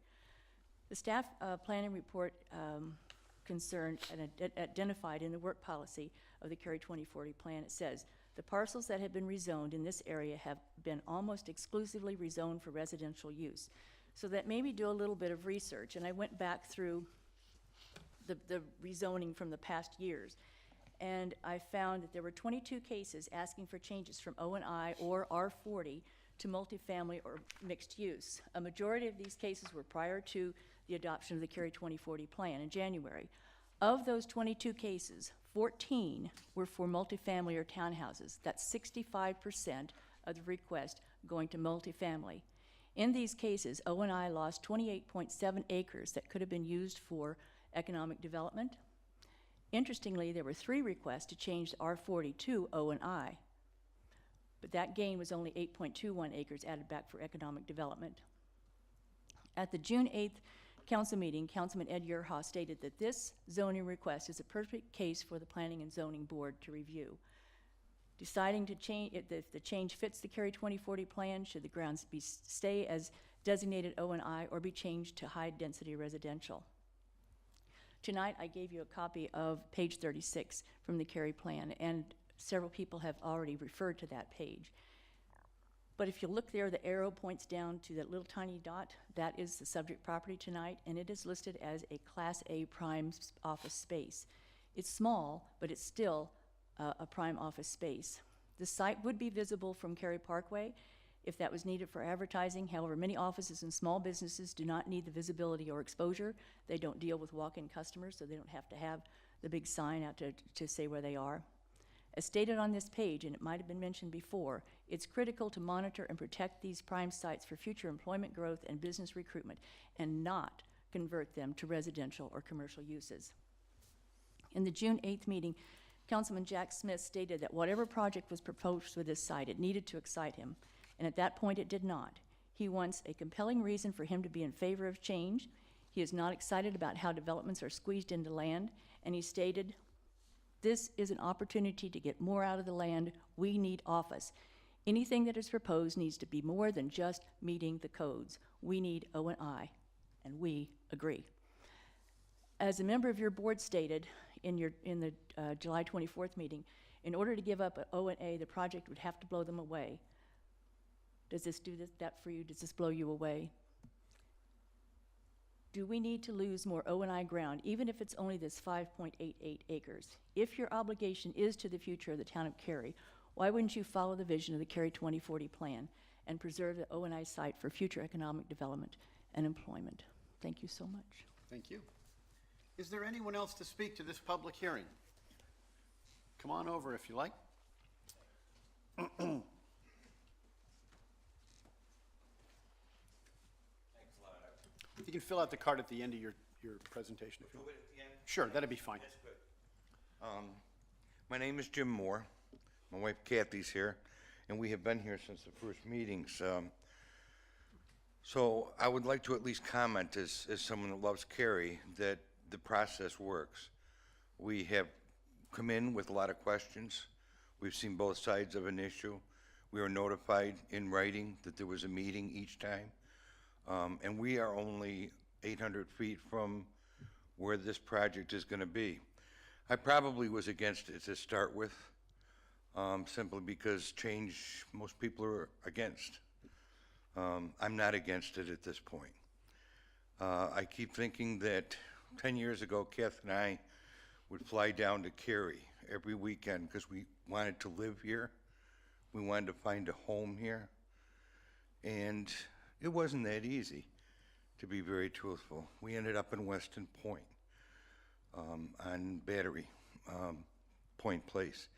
The staff planning report concerned and identified in the work policy of the Cary 2040 plan, it says, the parcels that have been rezoned in this area have been almost exclusively rezoned for residential use. So that made me do a little bit of research, and I went back through the rezoning from the past years. And I found that there were 22 cases asking for changes from O&I or R40 to multifamily or mixed use. A majority of these cases were prior to the adoption of the Cary 2040 plan in January. Of those 22 cases, 14 were for multifamily or townhouses. That's 65% of the request going to multifamily. In these cases, O&I lost 28.7 acres that could have been used for economic development. Interestingly, there were 3 requests to change the R40 to O&I, but that gain was only 8.21 acres added back for economic development. At the June 8th council meeting, Councilman Ed Yerha stated that this zoning request is a perfect case for the Planning and Zoning Board to review. Deciding to change, if the change fits the Cary 2040 plan, should the grounds stay as designated O&I, or be changed to high-density residential. Tonight, I gave you a copy of page 36 from the Cary plan, and several people have already referred to that page. But if you look there, the arrow points down to that little tiny dot. That is the subject property tonight, and it is listed as a Class A prime office space. It's small, but it's still a prime office space. The site would be visible from Cary Parkway if that was needed for advertising. However, many offices and small businesses do not need the visibility or exposure. They don't deal with walk-in customers, so they don't have to have the big sign out to say where they are. As stated on this page, and it might have been mentioned before, it's critical to monitor and protect these prime sites for future employment growth and business recruitment, and not convert them to residential or commercial uses. In the June 8th meeting, Councilman Jack Smith stated that whatever project was proposed for this site, it needed to excite him, and at that point it did not. He wants a compelling reason for him to be in favor of change. He is not excited about how developments are squeezed into land, and he stated, "This is an opportunity to get more out of the land. We need office. Anything that is proposed needs to be more than just meeting the codes. We need O&I, and we agree." As a member of your board stated in the July 24th meeting, in order to give up O&A, the project would have to blow them away. Does this do that for you? Does this blow you away? Do we need to lose more O&I ground, even if it's only this 5.88 acres? If your obligation is to the future of the town of Cary, why wouldn't you follow the vision of the Cary 2040 plan and preserve the O&I site for future economic development and employment? Thank you so much. Thank you. Is there anyone else to speak to this public hearing? Come on over if you like. You can fill out the card at the end of your presentation. If you want. Sure, that'd be fine. My name is Jim Moore. My wife Kathy's here, and we have been here since the first meetings. So I would like to at least comment, as someone that loves Cary, that the process works. We have come in with a lot of questions. We've seen both sides of an issue. We were notified in writing that there was a meeting each time. And we are only 800 feet from where this project is going to be. I probably was against it to start with, simply because change, most people are against. I'm not against it at this point. I keep thinking that 10 years ago, Kath and I would fly down to Cary every weekend because we wanted to live here. We wanted to find a home here. And it wasn't that easy, to be very truthful. We ended up in Weston Point, on Battery Point Place.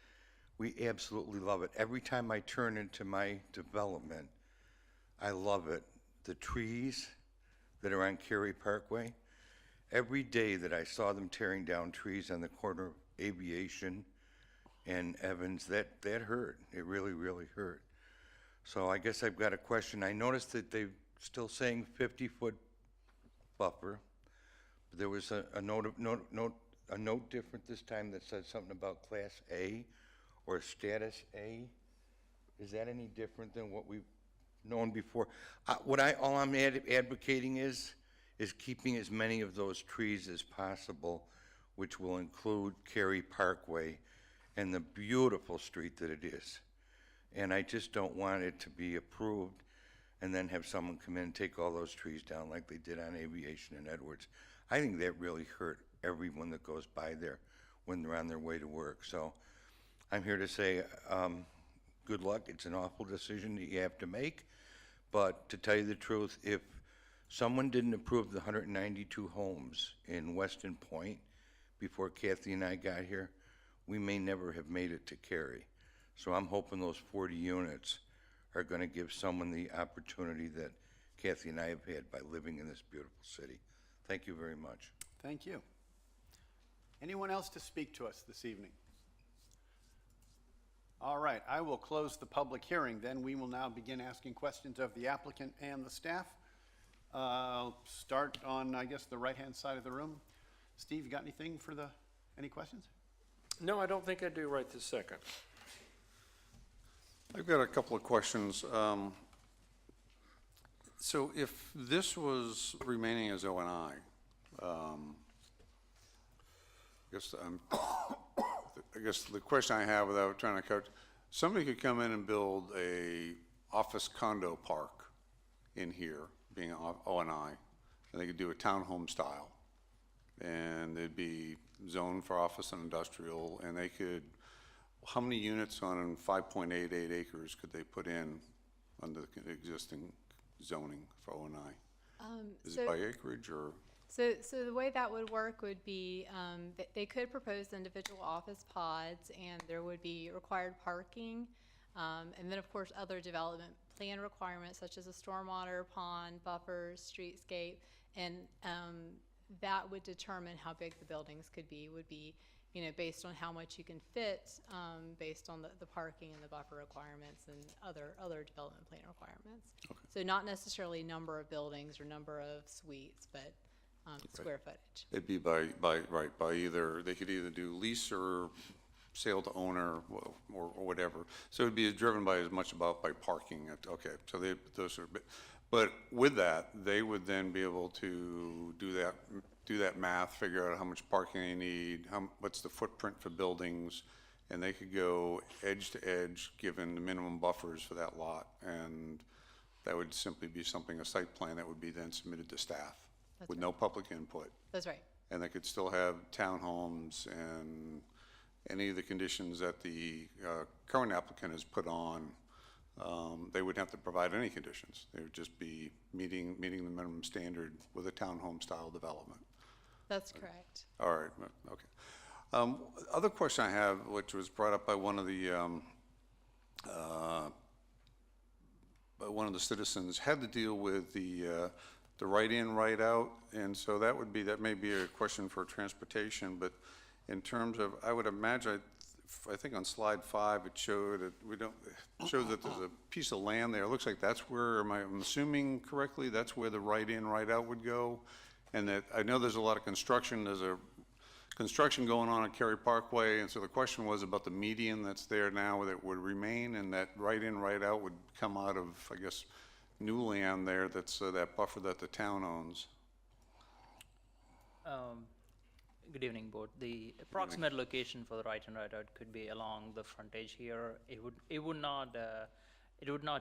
We absolutely love it. Every time I turn into my development, I love it. The trees that are on Cary Parkway, every day that I saw them tearing down trees on the corner of Aviation and Evans, that hurt. It really, really hurt. So I guess I've got a question. I noticed that they're still saying 50-foot buffer. But there was a note different this time that said something about Class A or Status A. Is that any different than what we've known before? All I'm advocating is keeping as many of those trees as possible, which will include Cary Parkway and the beautiful street that it is. And I just don't want it to be approved and then have someone come in and take all those trees down like they did on Aviation and Edwards. I think that really hurt everyone that goes by there when they're on their way to work. So I'm here to say good luck. It's an awful decision that you have to make. But to tell you the truth, if someone didn't approve the 192 homes in Weston Point before Kathy and I got here, we may never have made it to Cary. So I'm hoping those 40 units are going to give someone the opportunity that Kathy and I have had by living in this beautiful city. Thank you very much. Thank you. Anyone else to speak to us this evening? All right, I will close the public hearing. Then we will now begin asking questions of the applicant and the staff. I'll start on, I guess, the right-hand side of the room. Steve, you got anything for any questions? No, I don't think I do right this second. I've got a couple of questions. So if this was remaining as O and I guess the question I have without trying to coach, somebody could come in and build a office condo park in here, being O and I, and they could do a townhome style. And it'd be zoned for office and industrial, and they could, how many units on 5.88 acres could they put in under the existing zoning for O and I? Is it by acreage or? So the way that would work would be that they could propose individual office pods, and there would be required parking, and then of course other development plan requirements such as a stormwater, pond, buffers, streetscape, and that would determine how big the buildings could be. Would be, you know, based on how much you can fit, based on the parking and the buffer requirements and other development plan requirements. Okay. So not necessarily number of buildings or number of suites, but square footage. It'd be by either, they could either do lease or sale to owner or whatever. So it'd be driven by as much about by parking. Okay, so those are, but with that, they would then be able to do that math, figure out how much parking they need, what's the footprint for buildings, and they could go edge to edge, given the minimum buffers for that lot. And that would simply be something, a site plan that would be then submitted to staff. That's with right. no public input. That's right. And they could still have townhomes and any of the conditions that the current applicant has put on. They wouldn't have to provide any conditions. They would just be meeting the minimum standard with a townhome style development. That's correct. All right, okay. Other question I have, which was brought up by one of the citizens, had to deal with the right in, right out, and so that may be a question for transportation, but in terms of, I would imagine, I think on slide 5, it showed that shows that there's a piece of land there. It looks like that's where, I'm assuming correctly, that's where the right in, right out would go, and that, I know there's a lot of construction, there's a construction going on at Cary Parkway, and so the question was about the median that's there now that would remain, and that right in, right out would come out of, I guess, new land there, that's that buffer that the town owns. Good evening, board. The approximate location for the right and right out could be along the frontage here. It would not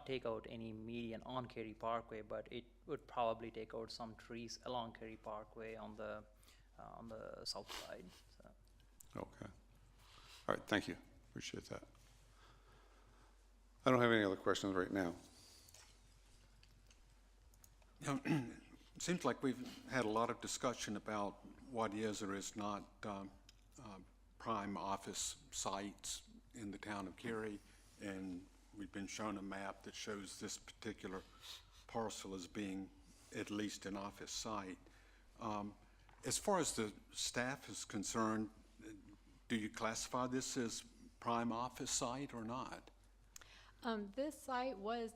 take out any median on Cary Parkway, but it would probably take out some trees along Cary Parkway on the south side. So. Okay. All right, thank you. Appreciate that. I don't have any other questions right now. It seems like we've had a lot of discussion about what is or is not prime office sites in the town of Cary, and we've been shown a map that shows this particular parcel as being at least an office site. As far as the staff is concerned, do you classify this as prime office site or not? This site was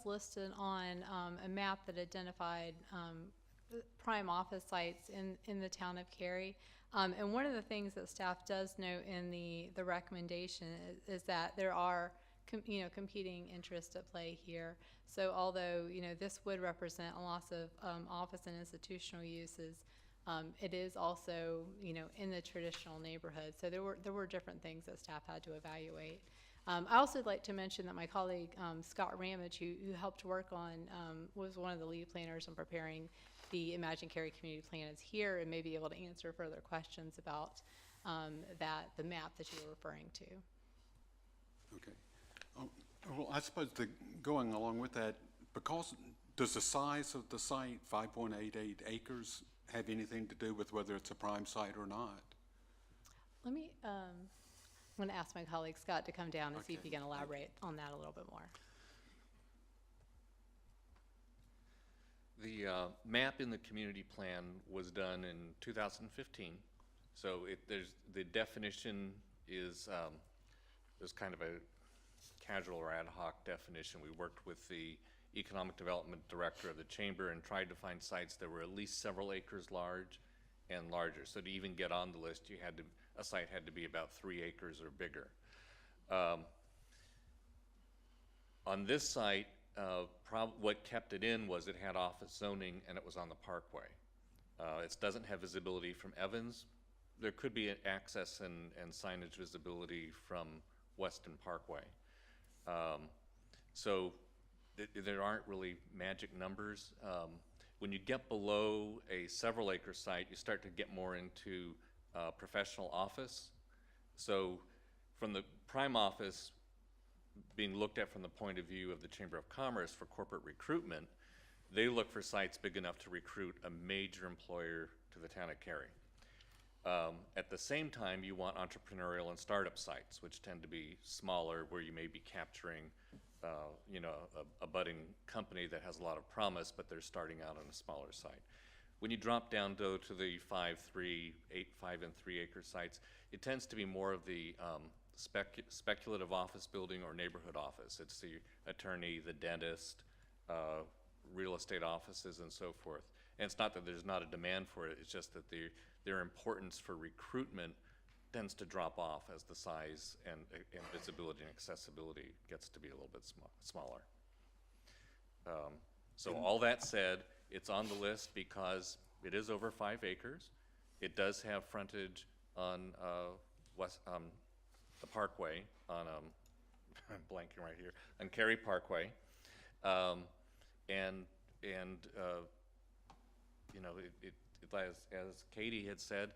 listed on a map that identified prime office sites in the town of Cary. And one of the things that staff does note in the recommendation is that there are competing interests at play here. So although this would represent a loss of office and institutional uses, it is also in the traditional neighborhood. So there were different things that staff had to evaluate. I also like to mention that my colleague Scott Ramage, who helped work on, was one of the lead planners on preparing the Imagine Cary Community Plan, is here and may be able to answer further questions about the map that you were referring to. Okay. Well, I suppose going along with that, because does the size of the site, 5.88 acres, have anything to do with whether it's a prime site or not? Let me, I'm going to ask my colleague Scott to come down and see if he can elaborate on that a little bit more. The map in the community plan was done in 2015, so the definition is kind of a casual or ad hoc definition. We worked with the economic development director of the chamber and tried to find sites that were at least several acres large and larger. So to even get on the list, a site had to be about 3 acres or bigger. On this site, what kept it in was it had office zoning and it was on the parkway. It doesn't have visibility from Evans. There could be access and signage visibility from Weston Parkway. So there aren't really magic numbers. When you get below a several acre site, you start to get more into professional office. So from the prime office being looked at from the point of view of the Chamber of Commerce for corporate recruitment, they look for sites big enough to recruit a major employer to the town of Cary. At the same time, you want entrepreneurial and startup sites, which tend to be smaller, where you may be capturing a budding company that has a lot of promise, but they're starting out on a smaller site. When you drop down though to the 5 and 3 acre sites, it tends to be more of the speculative office building or neighborhood office. It's the attorney, the dentist, real estate offices, and so forth. And it's not that there's not a demand for it, it's just that their importance for recruitment tends to drop off as the size and visibility and accessibility gets to be a little bit smaller. So all that said, it's on the list because it is over 5 acres. It does have frontage on the Parkway, on I'm blanking right here, on Cary Parkway, and as Katie had said,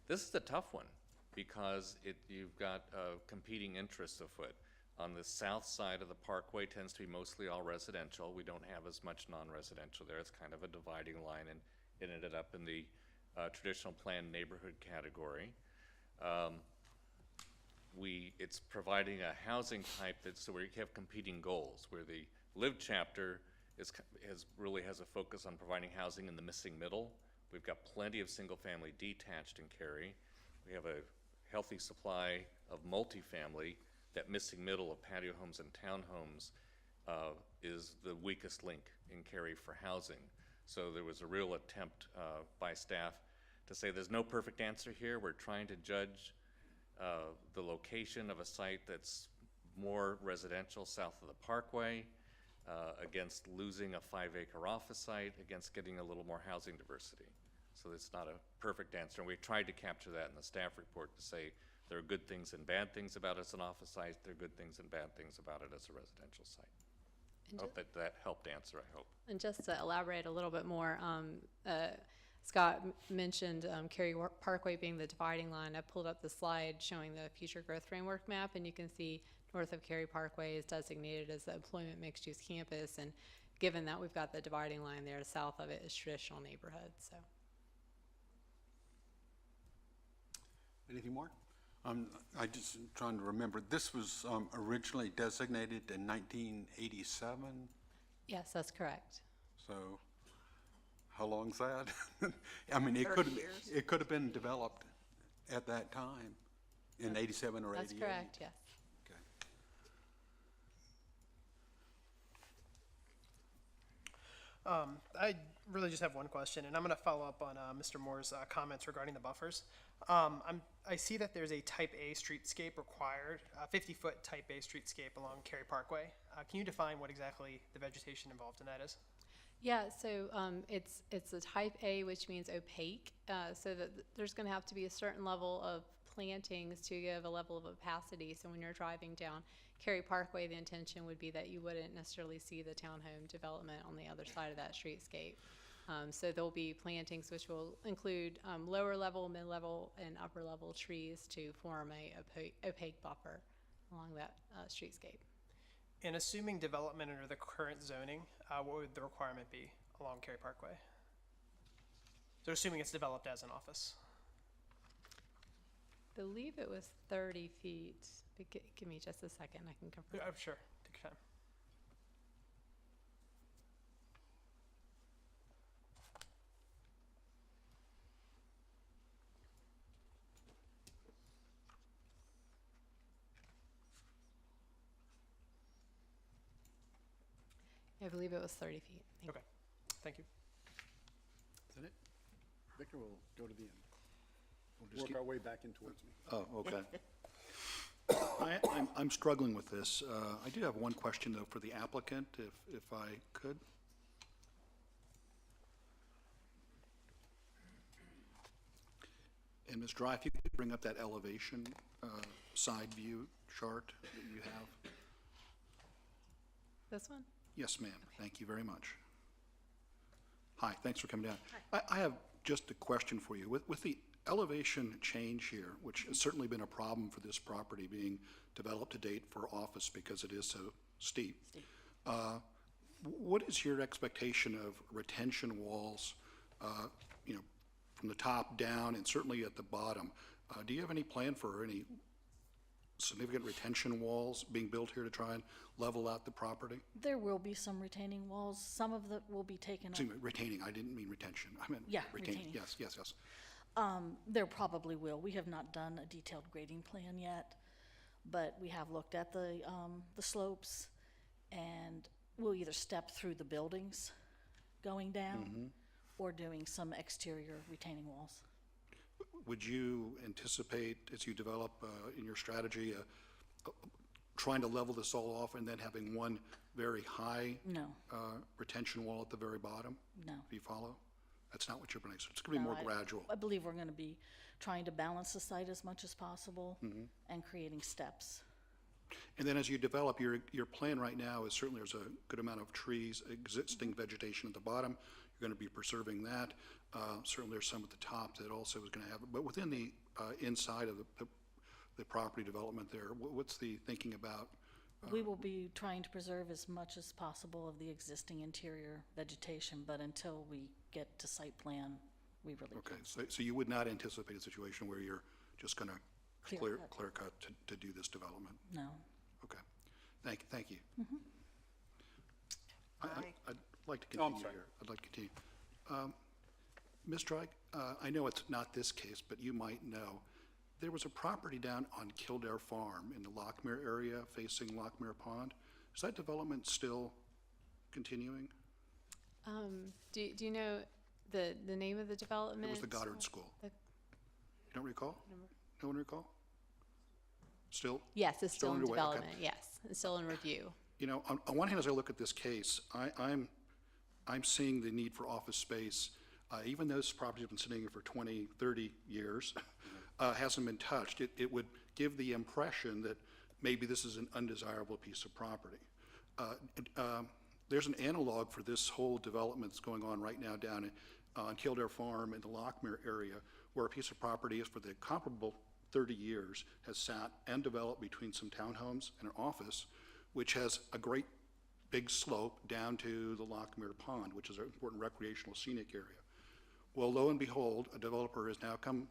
this is a tough one because you've got competing interests afoot. On the south side of the Parkway tends to be mostly all residential. We don't have as much non-residential there. It's kind of a dividing line, and it ended up in the traditional planned neighborhood category. It's providing a housing type so where you have competing goals, where the Live chapter really has a focus on providing housing in the missing middle. We've got plenty of single-family detached in Cary. We have a healthy supply of multifamily. That missing middle of patio homes and townhomes is the weakest link in Cary for housing. So there was a real attempt by staff to say there's no perfect answer here. We're trying to judge the location of a site that's more residential south of the Parkway against losing a 5 acre office site, against getting a little more housing diversity. So it's not a perfect answer. And we tried to capture that in the staff report to say there are good things and bad things about it as an office site. There are good things and bad things about it as a residential site. I hope that helped answer, I hope. And just to elaborate a little bit more, Scott mentioned Cary Parkway being the dividing line. I pulled up the slide showing the future growth framework map, and you can see north of Cary Parkway is designated as the employment mixed-use campus, and given that we've got the dividing line there, south of it is traditional neighborhood. So, Anything more? I just trying to remember, this was originally designated in 1987, yes, that's correct. so how long's that? I mean, it could have been developed at that time, in 87 or 88. That's correct, yes. Okay. I really just have one question, and I'm going to follow up on Mr. Moore's comments regarding the buffers. I see that there's a Type A streetscape required, a 50-foot Type A streetscape along Cary Parkway. Can you define what exactly the vegetation involved in that is? Yeah, so it's a Type A, which means opaque, so that there's going to have to be a certain level of plantings to give a level of opacity. So when you're driving down Cary Parkway, the intention would be that you wouldn't necessarily see the townhome development on the other side of that streetscape. So there'll be plantings which will include lower level, mid-level, and upper level trees to form a opaque buffer along that streetscape. And assuming development under the current zoning, what would the requirement be along Cary Parkway? So assuming it's developed as an office. I believe it was 30 feet. But give me just a second, I can confirm. Sure, take your time. I believe it was 30 feet. Okay, thank you. Is that it? Victor, we'll go to the end. We'll just work our way back in towards me. Oh, okay. I'm struggling with this. I do have one question, though, for the applicant, if I could. And Ms. Dry, if you could bring up that elevation side view chart that you have. This one? Yes, ma'am. Thank you very much. Hi, thanks for coming down. I have just a question for you. With the elevation change here, which has certainly been a problem for this property being developed to date for office because it is so steep, what is your expectation of retention walls, you know, from the top down and certainly at the bottom? Do you have any plan for any significant retention walls being built here to try and level out the property? There will be some retaining walls. Some of that will be taken up. Excuse me, retaining, I didn't mean retention. I meant Yeah, retaining. retaining. Yes. There probably will. We have not done a detailed grading plan yet, but we have looked at the slopes, and we'll either step through the buildings going down or doing some exterior retaining walls. Would you anticipate, as you develop in your strategy, trying to level this all off and then having one very high No, retention wall at the very bottom? no. Do you follow? That's not what you're planning. So it's going to be more gradual. I believe we're going to be trying to balance the site as much as possible and creating steps. And then as you develop, your plan right now is certainly there's a good amount of trees, existing vegetation at the bottom. You're going to be preserving that. Certainly there's some at the top that also is going to have it. But within the inside of the property development there, what's the thinking about? We will be trying to preserve as much as possible of the existing interior vegetation, but until we get to site plan, we really Okay, can't. so you would not anticipate a situation where you're just going to Clear clear cut to do this development? No. Okay. Thank you. Aye. I'd like to Oh, I'm continue sorry. here. I'd like to continue. Ms. Drake, I know it's not this case, but you might know. There was a property down on Kildare Farm in the Lockmere area facing Lockmere Pond. Is that development still continuing? Do you know the name of the development? It was the Goddard School. The- You don't recall? No one recall? Still? Yes, it's still in underway? Okay. development, yes. It's still in review. You know, on one hand, as I look at this case, I'm seeing the need for office space. Even though this property has been sitting here for 20, 30 years, hasn't been touched. It would give the impression that maybe this is an undesirable piece of property. There's an analog for this whole development that's going on right now down on Kildare Farm in the Lockmere area, where a piece of property is for the comparable 30 years has sat and developed between some townhomes and an office, which has a great big slope down to the Lockmere Pond, which is an important recreational scenic area. Well, lo and behold, a developer has now come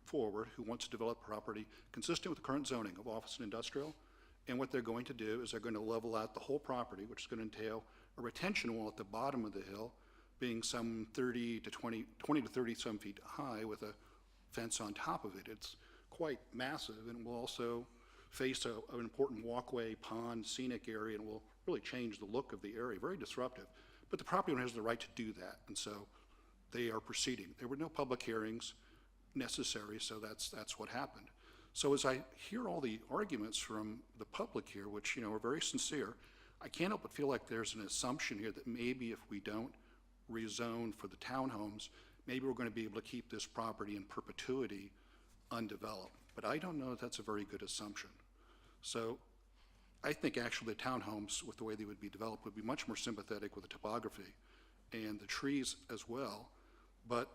forward who wants to develop property consistent with the current zoning of office and industrial. And what they're going to do is they're going to level out the whole property, which is going to entail a retention wall at the bottom of the hill, being some 20 to 30 some feet high with a fence on top of it. It's quite massive and will also face an important walkway, pond, scenic area, and will really change the look of the area, very disruptive. But the property owner has the right to do that, and so they are proceeding. There were no public hearings necessary, so that's what happened. So as I hear all the arguments from the public here, which, you know, are very sincere, I can't help but feel like there's an assumption here that maybe if we don't rezone for the townhomes, maybe we're going to be able to keep this property in perpetuity undeveloped. But I don't know if that's a very good assumption. So I think actually the townhomes, with the way they would be developed, would be much more sympathetic with the topography and the trees as well. But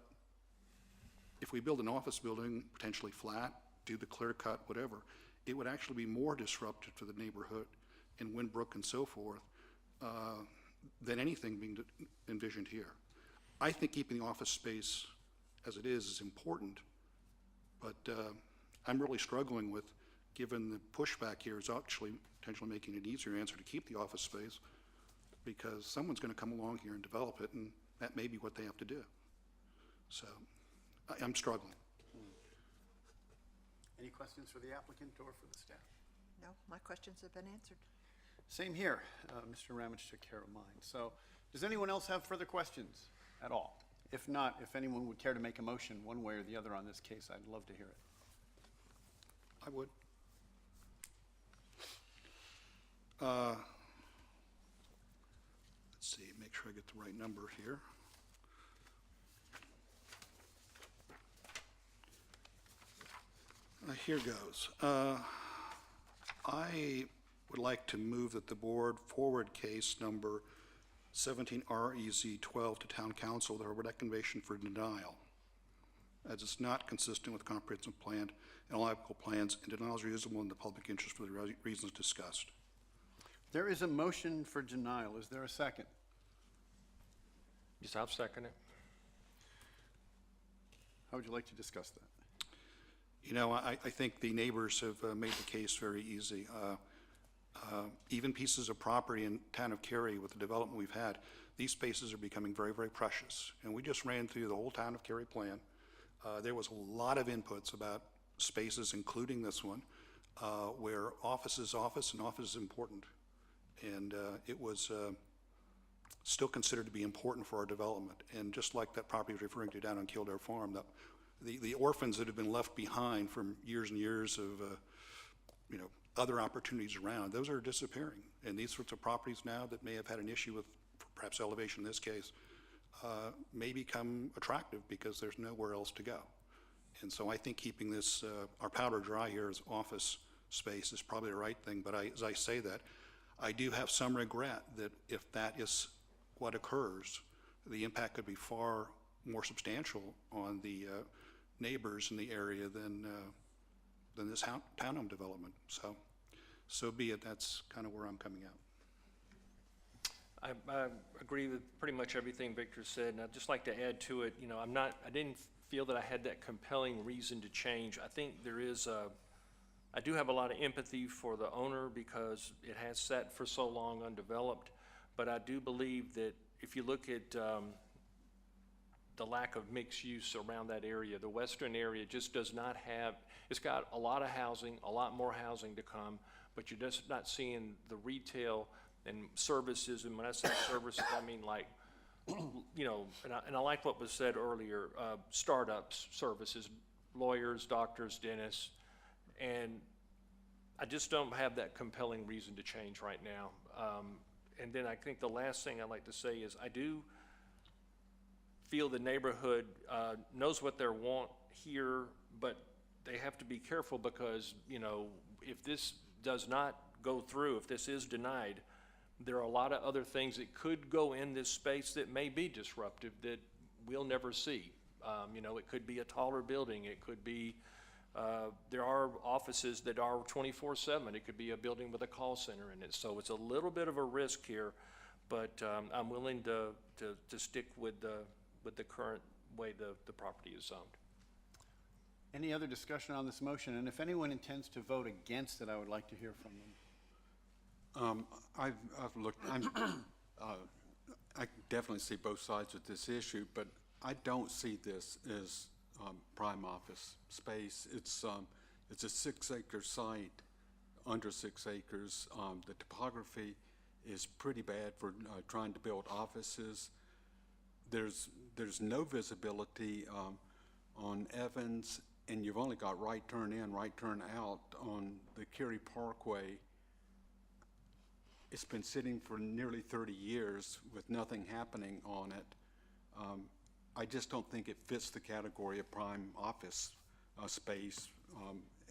if we build an office building, potentially flat, do the clear cut, whatever, it would actually be more disruptive to the neighborhood in Winbrook and so forth than anything being envisioned here. I think keeping the office space as it is important, but I'm really struggling with, given the pushback here is actually potentially making it an easier answer to keep the office space, because someone's going to come along here and develop it, and that may be what they have to do. So I'm struggling. Any questions for the applicant or for the staff? No, my questions have been answered. Same here. Mr. Ramage took care of mine. So does anyone else have further questions at all? If not, if anyone would care to make a motion one way or the other on this case, I'd love to hear it. I would. Let's see, make sure I get the right number here. Here goes. I would like to move that the board forward case number 17 REZ 12 to Town Council with a recommendation for denial, as it's not consistent with comprehensive plan and all applicable plans, and denial is reasonable in the public interest for the reasons discussed. There is a motion for denial. Is there a second? Yes, I'll second it. How would you like to discuss that? You know, I think the neighbors have made the case very easy. Even pieces of property in town of Cary with the development we've had, these spaces are becoming very, very precious. And we just ran through the whole town of Cary plan. There was a lot of inputs about spaces, including this one, where office is office and office is important. And it was still considered to be important for our development. And just like that property I was referring to down on Kildare Farm, the orphans that have been left behind from years and years of, you know, other opportunities around, those are disappearing. And these sorts of properties now that may have had an issue with perhaps elevation in this case, may become attractive because there's nowhere else to go. And so I think keeping this, our powder dry here as office space is probably the right thing. But as I say that, I do have some regret that if that is what occurs, the impact could be far more substantial on the neighbors in the area than this townhome development. So be it. That's kind of where I'm coming out. I agree with pretty much everything Victor said, and I'd just like to add to it, you know, I didn't feel that I had that compelling reason to change. I think there is I do have a lot of empathy for the owner because it has sat for so long undeveloped, but I do believe that if you look at the lack of mixed use around that area, the western area just does not have, it's got a lot of housing, a lot more housing to come, but you're just not seeing the retail and services. And when I say services, I mean like, you know, and I like what was said earlier, startups, services, lawyers, doctors, dentists, and I just don't have that compelling reason to change right now. And then I think the last thing I'd like to say is I do feel the neighborhood knows what they want here, but they have to be careful because, you know, if this does not go through, if this is denied, there are a lot of other things that could go in this space that may be disruptive that we'll never see. You know, it could be a taller building. It could be, there are offices that are 24/7. It could be a building with a call center in it. So it's a little bit of a risk here, but I'm willing to stick with the current way the property is zoned. Any other discussion on this motion? And if anyone intends to vote against it, I would like to hear from them. I've looked, I definitely see both sides of this issue, but I don't see this as prime office space. It's a 6-acre site, under 6 acres. The topography is pretty bad for trying to build offices. There's no visibility on Evans, and you've only got right turn in, right turn out on the Cary Parkway. It's been sitting for nearly 30 years with nothing happening on it. I just don't think it fits the category of prime office space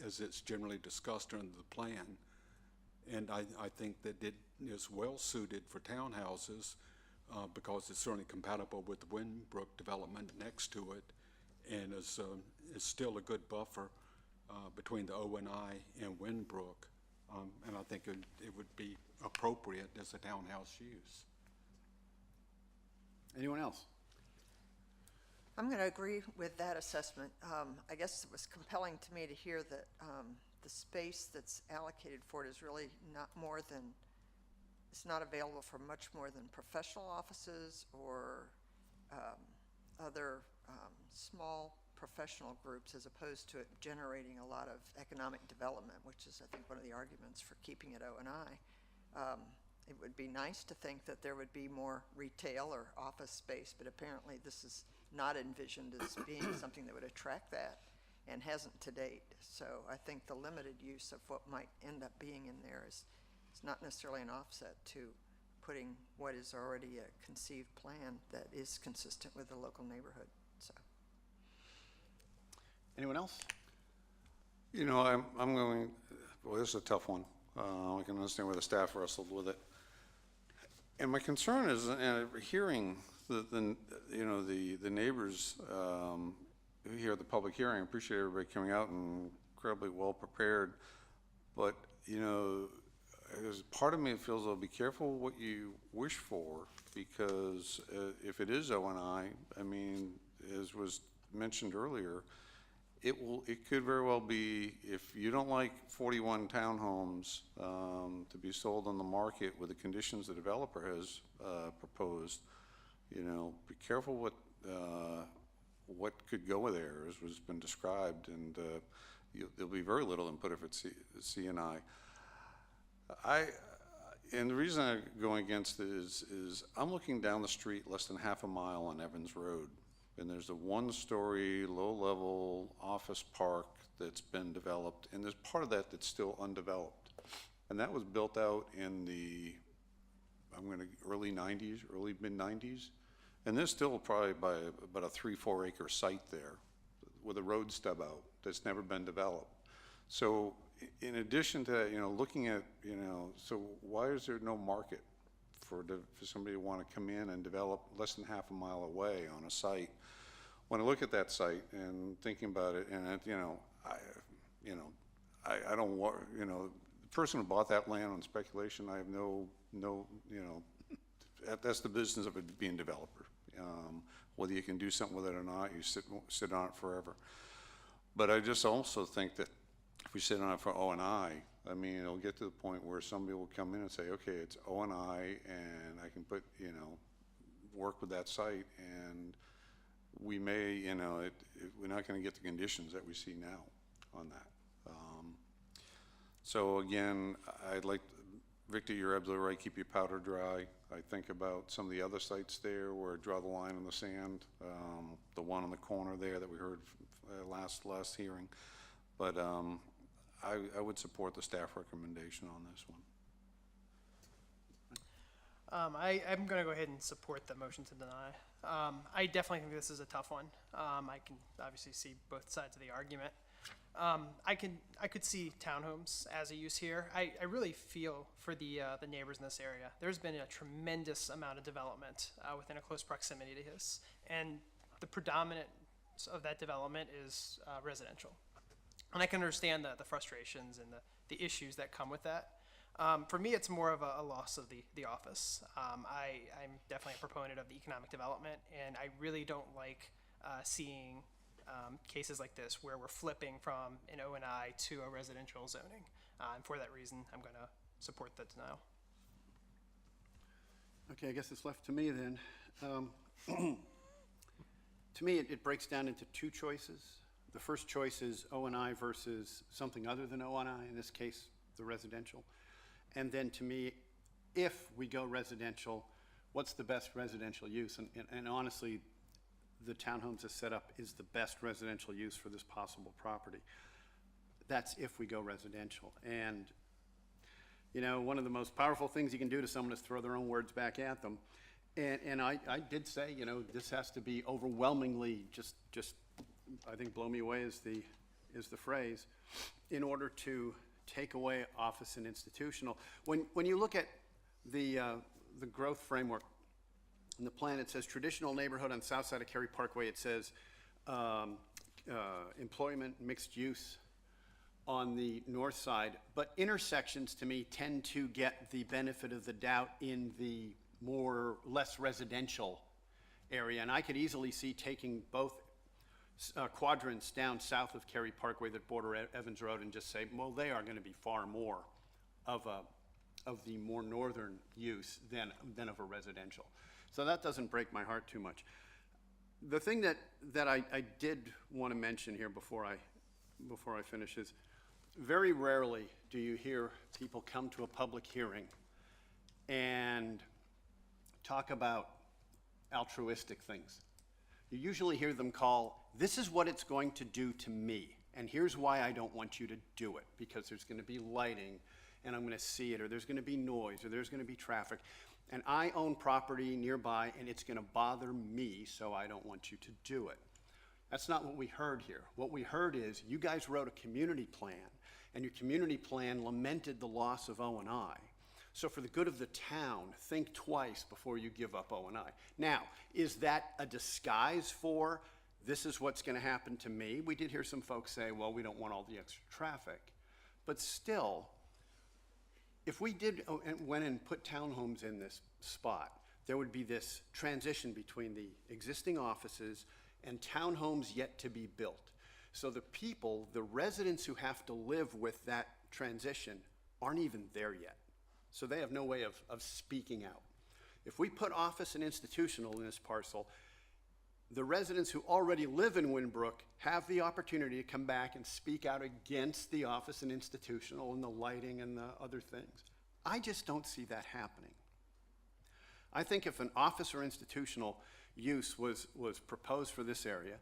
as it's generally discussed under the plan. And I think that it is well suited for townhouses because it's certainly compatible with the Winbrook development next to it, and is still a good buffer between the O&I and Winbrook. And I think it would be appropriate as a townhouse use. Anyone else? I'm going to agree with that assessment. I guess it was compelling to me to hear that the space that's allocated for it is really not more than, it's not available for much more than professional offices or other small professional groups, as opposed to it generating a lot of economic development, which is, I think, one of the arguments for keeping it O&I. It would be nice to think that there would be more retail or office space, but apparently this is not envisioned as being something that would attract that, and hasn't to date. So I think the limited use of what might end up being in there is It's not necessarily an offset to putting what is already a conceived plan that is consistent with the local neighborhood, so. Anyone else? You know, I'm going, well, this is a tough one. I can understand where the staff wrestled with it. And my concern is, hearing the neighbors who hear the public hearing, I appreciate everybody coming out and incredibly well prepared. But, you know, there's part of me that feels, be careful what you wish for, because if it is O&I, I mean, as was mentioned earlier, it could very well be, if you don't like 41 townhomes to be sold on the market with the conditions the developer has proposed, you know, be careful what could go there, as was been described, and there'll be very little input if it's C&I. And the reason I'm going against it is I'm looking down the street less than half a mile on Evans Road, and there's a one-story, low-level office park that's been developed, and there's part of that that's still undeveloped. And that was built out in the, early 90s, early mid-90s. And there's still probably about a 3-4 acre site there with a road stub out that's never been developed. So in addition to that, you know, looking at, you know, so why is there no market for somebody to want to come in and develop less than half a mile away on a site? When I look at that site and thinking about it, and I don't want, you know, the person who bought that land on speculation, I have no, you know, that's the business of it being developer. Whether you can do something with it or not, you sit on it forever. But I just also think that if we sit on it for O&I, I mean, it'll get to the point where somebody will come in and say, okay, it's O&I, and I can put, you know, work with that site, and we may, you know, we're not going to get the conditions that we see now on that. So again, I'd like, Victor, you're absolutely right, keep your powder dry. I think about some of the other sites there where I draw the line in the sand, the one on the corner there that we heard last hearing. But I would support the staff recommendation on this one. I'm going to go ahead and support the motion to deny. I definitely think this is a tough one. I can obviously see both sides of the argument. I could see townhomes as a use here. I really feel for the neighbors in this area. There's been a tremendous amount of development within a close proximity to this, and the predominant of that development is residential. And I can understand the frustrations and the issues that come with that. For me, it's more of a loss of the office. I'm definitely a proponent of the economic development, and I really don't like seeing cases like this where we're flipping from an O&I to a residential zoning. And for that reason, I'm going to support the denial. Okay, I guess it's left to me then. To me, it breaks down into two choices. The first choice is O&I versus something other than O&I, in this case, the residential. And then to me, if we go residential, what's the best residential use? And honestly, the townhomes as set up is the best residential use for this possible property. That's if we go residential. And, you know, one of the most powerful things you can do to someone is throw their own words back at them. And I did say, you know, this has to be overwhelmingly just I think blow me away is the phrase, in order to take away office and institutional. When you look at the growth framework in the plan, it says traditional neighborhood on south side of Cary Parkway. It says employment, mixed use on the north side. But intersections, to me, tend to get the benefit of the doubt in the less residential area. And I could easily see taking both quadrants down south of Cary Parkway that border Evans Road and just say, well, they are going to be far more of the more northern use than of a residential. So that doesn't break my heart too much. The thing that I did want to mention here before I finish is, very rarely do you hear people come to a public hearing and talk about altruistic things. You usually hear them call, this is what it's going to do to me, and here's why I don't want you to do it, because there's going to be lighting, and I'm gonna see it, or there's gonna be noise, or there's gonna be traffic, and I own property nearby, and it's gonna bother me, so I don't want you to do it. That's not what we heard here. What we heard is, you guys wrote a community plan, and your community plan lamented the loss of O&I. So for the good of the town, think twice before you give up O&I. Now, is that a disguise for, this is what's gonna happen to me? We did hear some folks say, well, we don't want all the extra traffic. But still, if we went and put townhomes in this spot, there would be this transition between the existing offices and townhomes yet to be built. So the people, the residents who have to live with that transition aren't even there yet. So they have no way of speaking out. If we put office and institutional in this parcel, the residents who already live in Winbrook have the opportunity to come back and speak out against the office and institutional and the lighting and the other things. I just don't see that happening. I think if an office or institutional use was proposed for this area,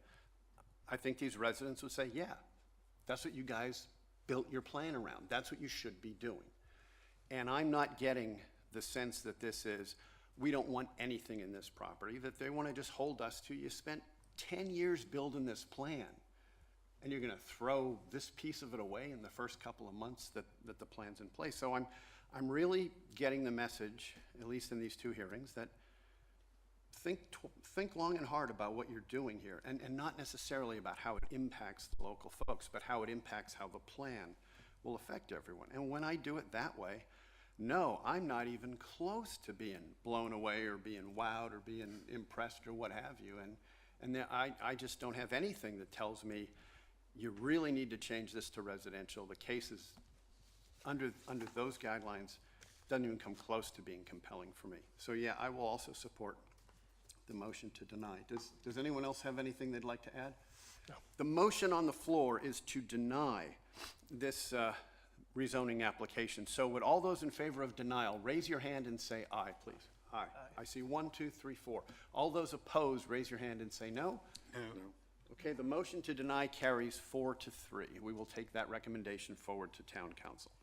I think these residents would say, yeah, that's what you guys built your plan around. That's what you should be doing. And I'm not getting the sense that this is, we don't want anything in this property, that they want to just hold us to, you spent 10 years building this plan, and you're going to throw this piece of it away in the first couple of months that the plan's in place. So I'm really getting the message, at least in these two hearings, that think long and hard about what you're doing here, and not necessarily about how it impacts the local folks, but how it impacts how the plan will affect everyone. And when I do it that way, no, I'm not even close to being blown away or being wowed or being impressed or what have you. And I just don't have anything that tells me you really need to change this to residential. The cases under those guidelines doesn't even come close to being compelling for me. So yeah, I will also support the motion to deny. Does anyone else have anything they'd like to add? No. The motion on the floor is to deny this rezoning application. So would all those in favor of denial raise your hand and say aye, please? Aye. I see 1, 2, 3, 4. All those opposed, raise your hand and say no. No. Okay, the motion to deny carries 4-3. We will take that recommendation forward to town council.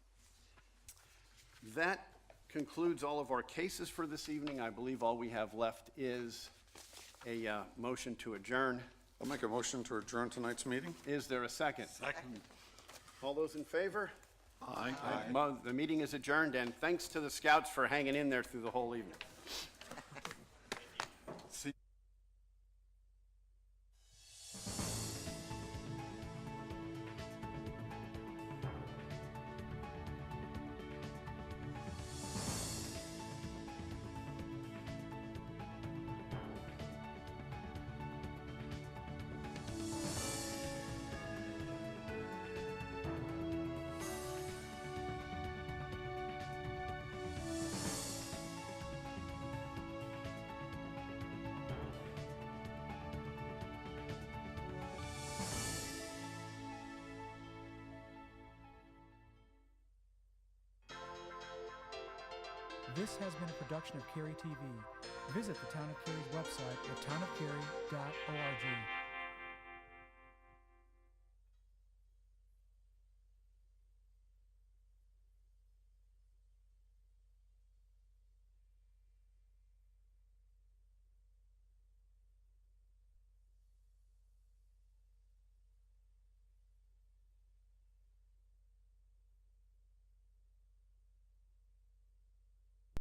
That concludes all of our cases for this evening. I believe all we have left is a motion to adjourn. I'll make a motion to adjourn tonight's meeting. Is there a second? Second. All those in favor? Aye. The meeting is adjourned, and thanks to the scouts for hanging in there through the whole evening. This has been a production of Cary TV. Visit the Town of Cary's website at townofcary.org.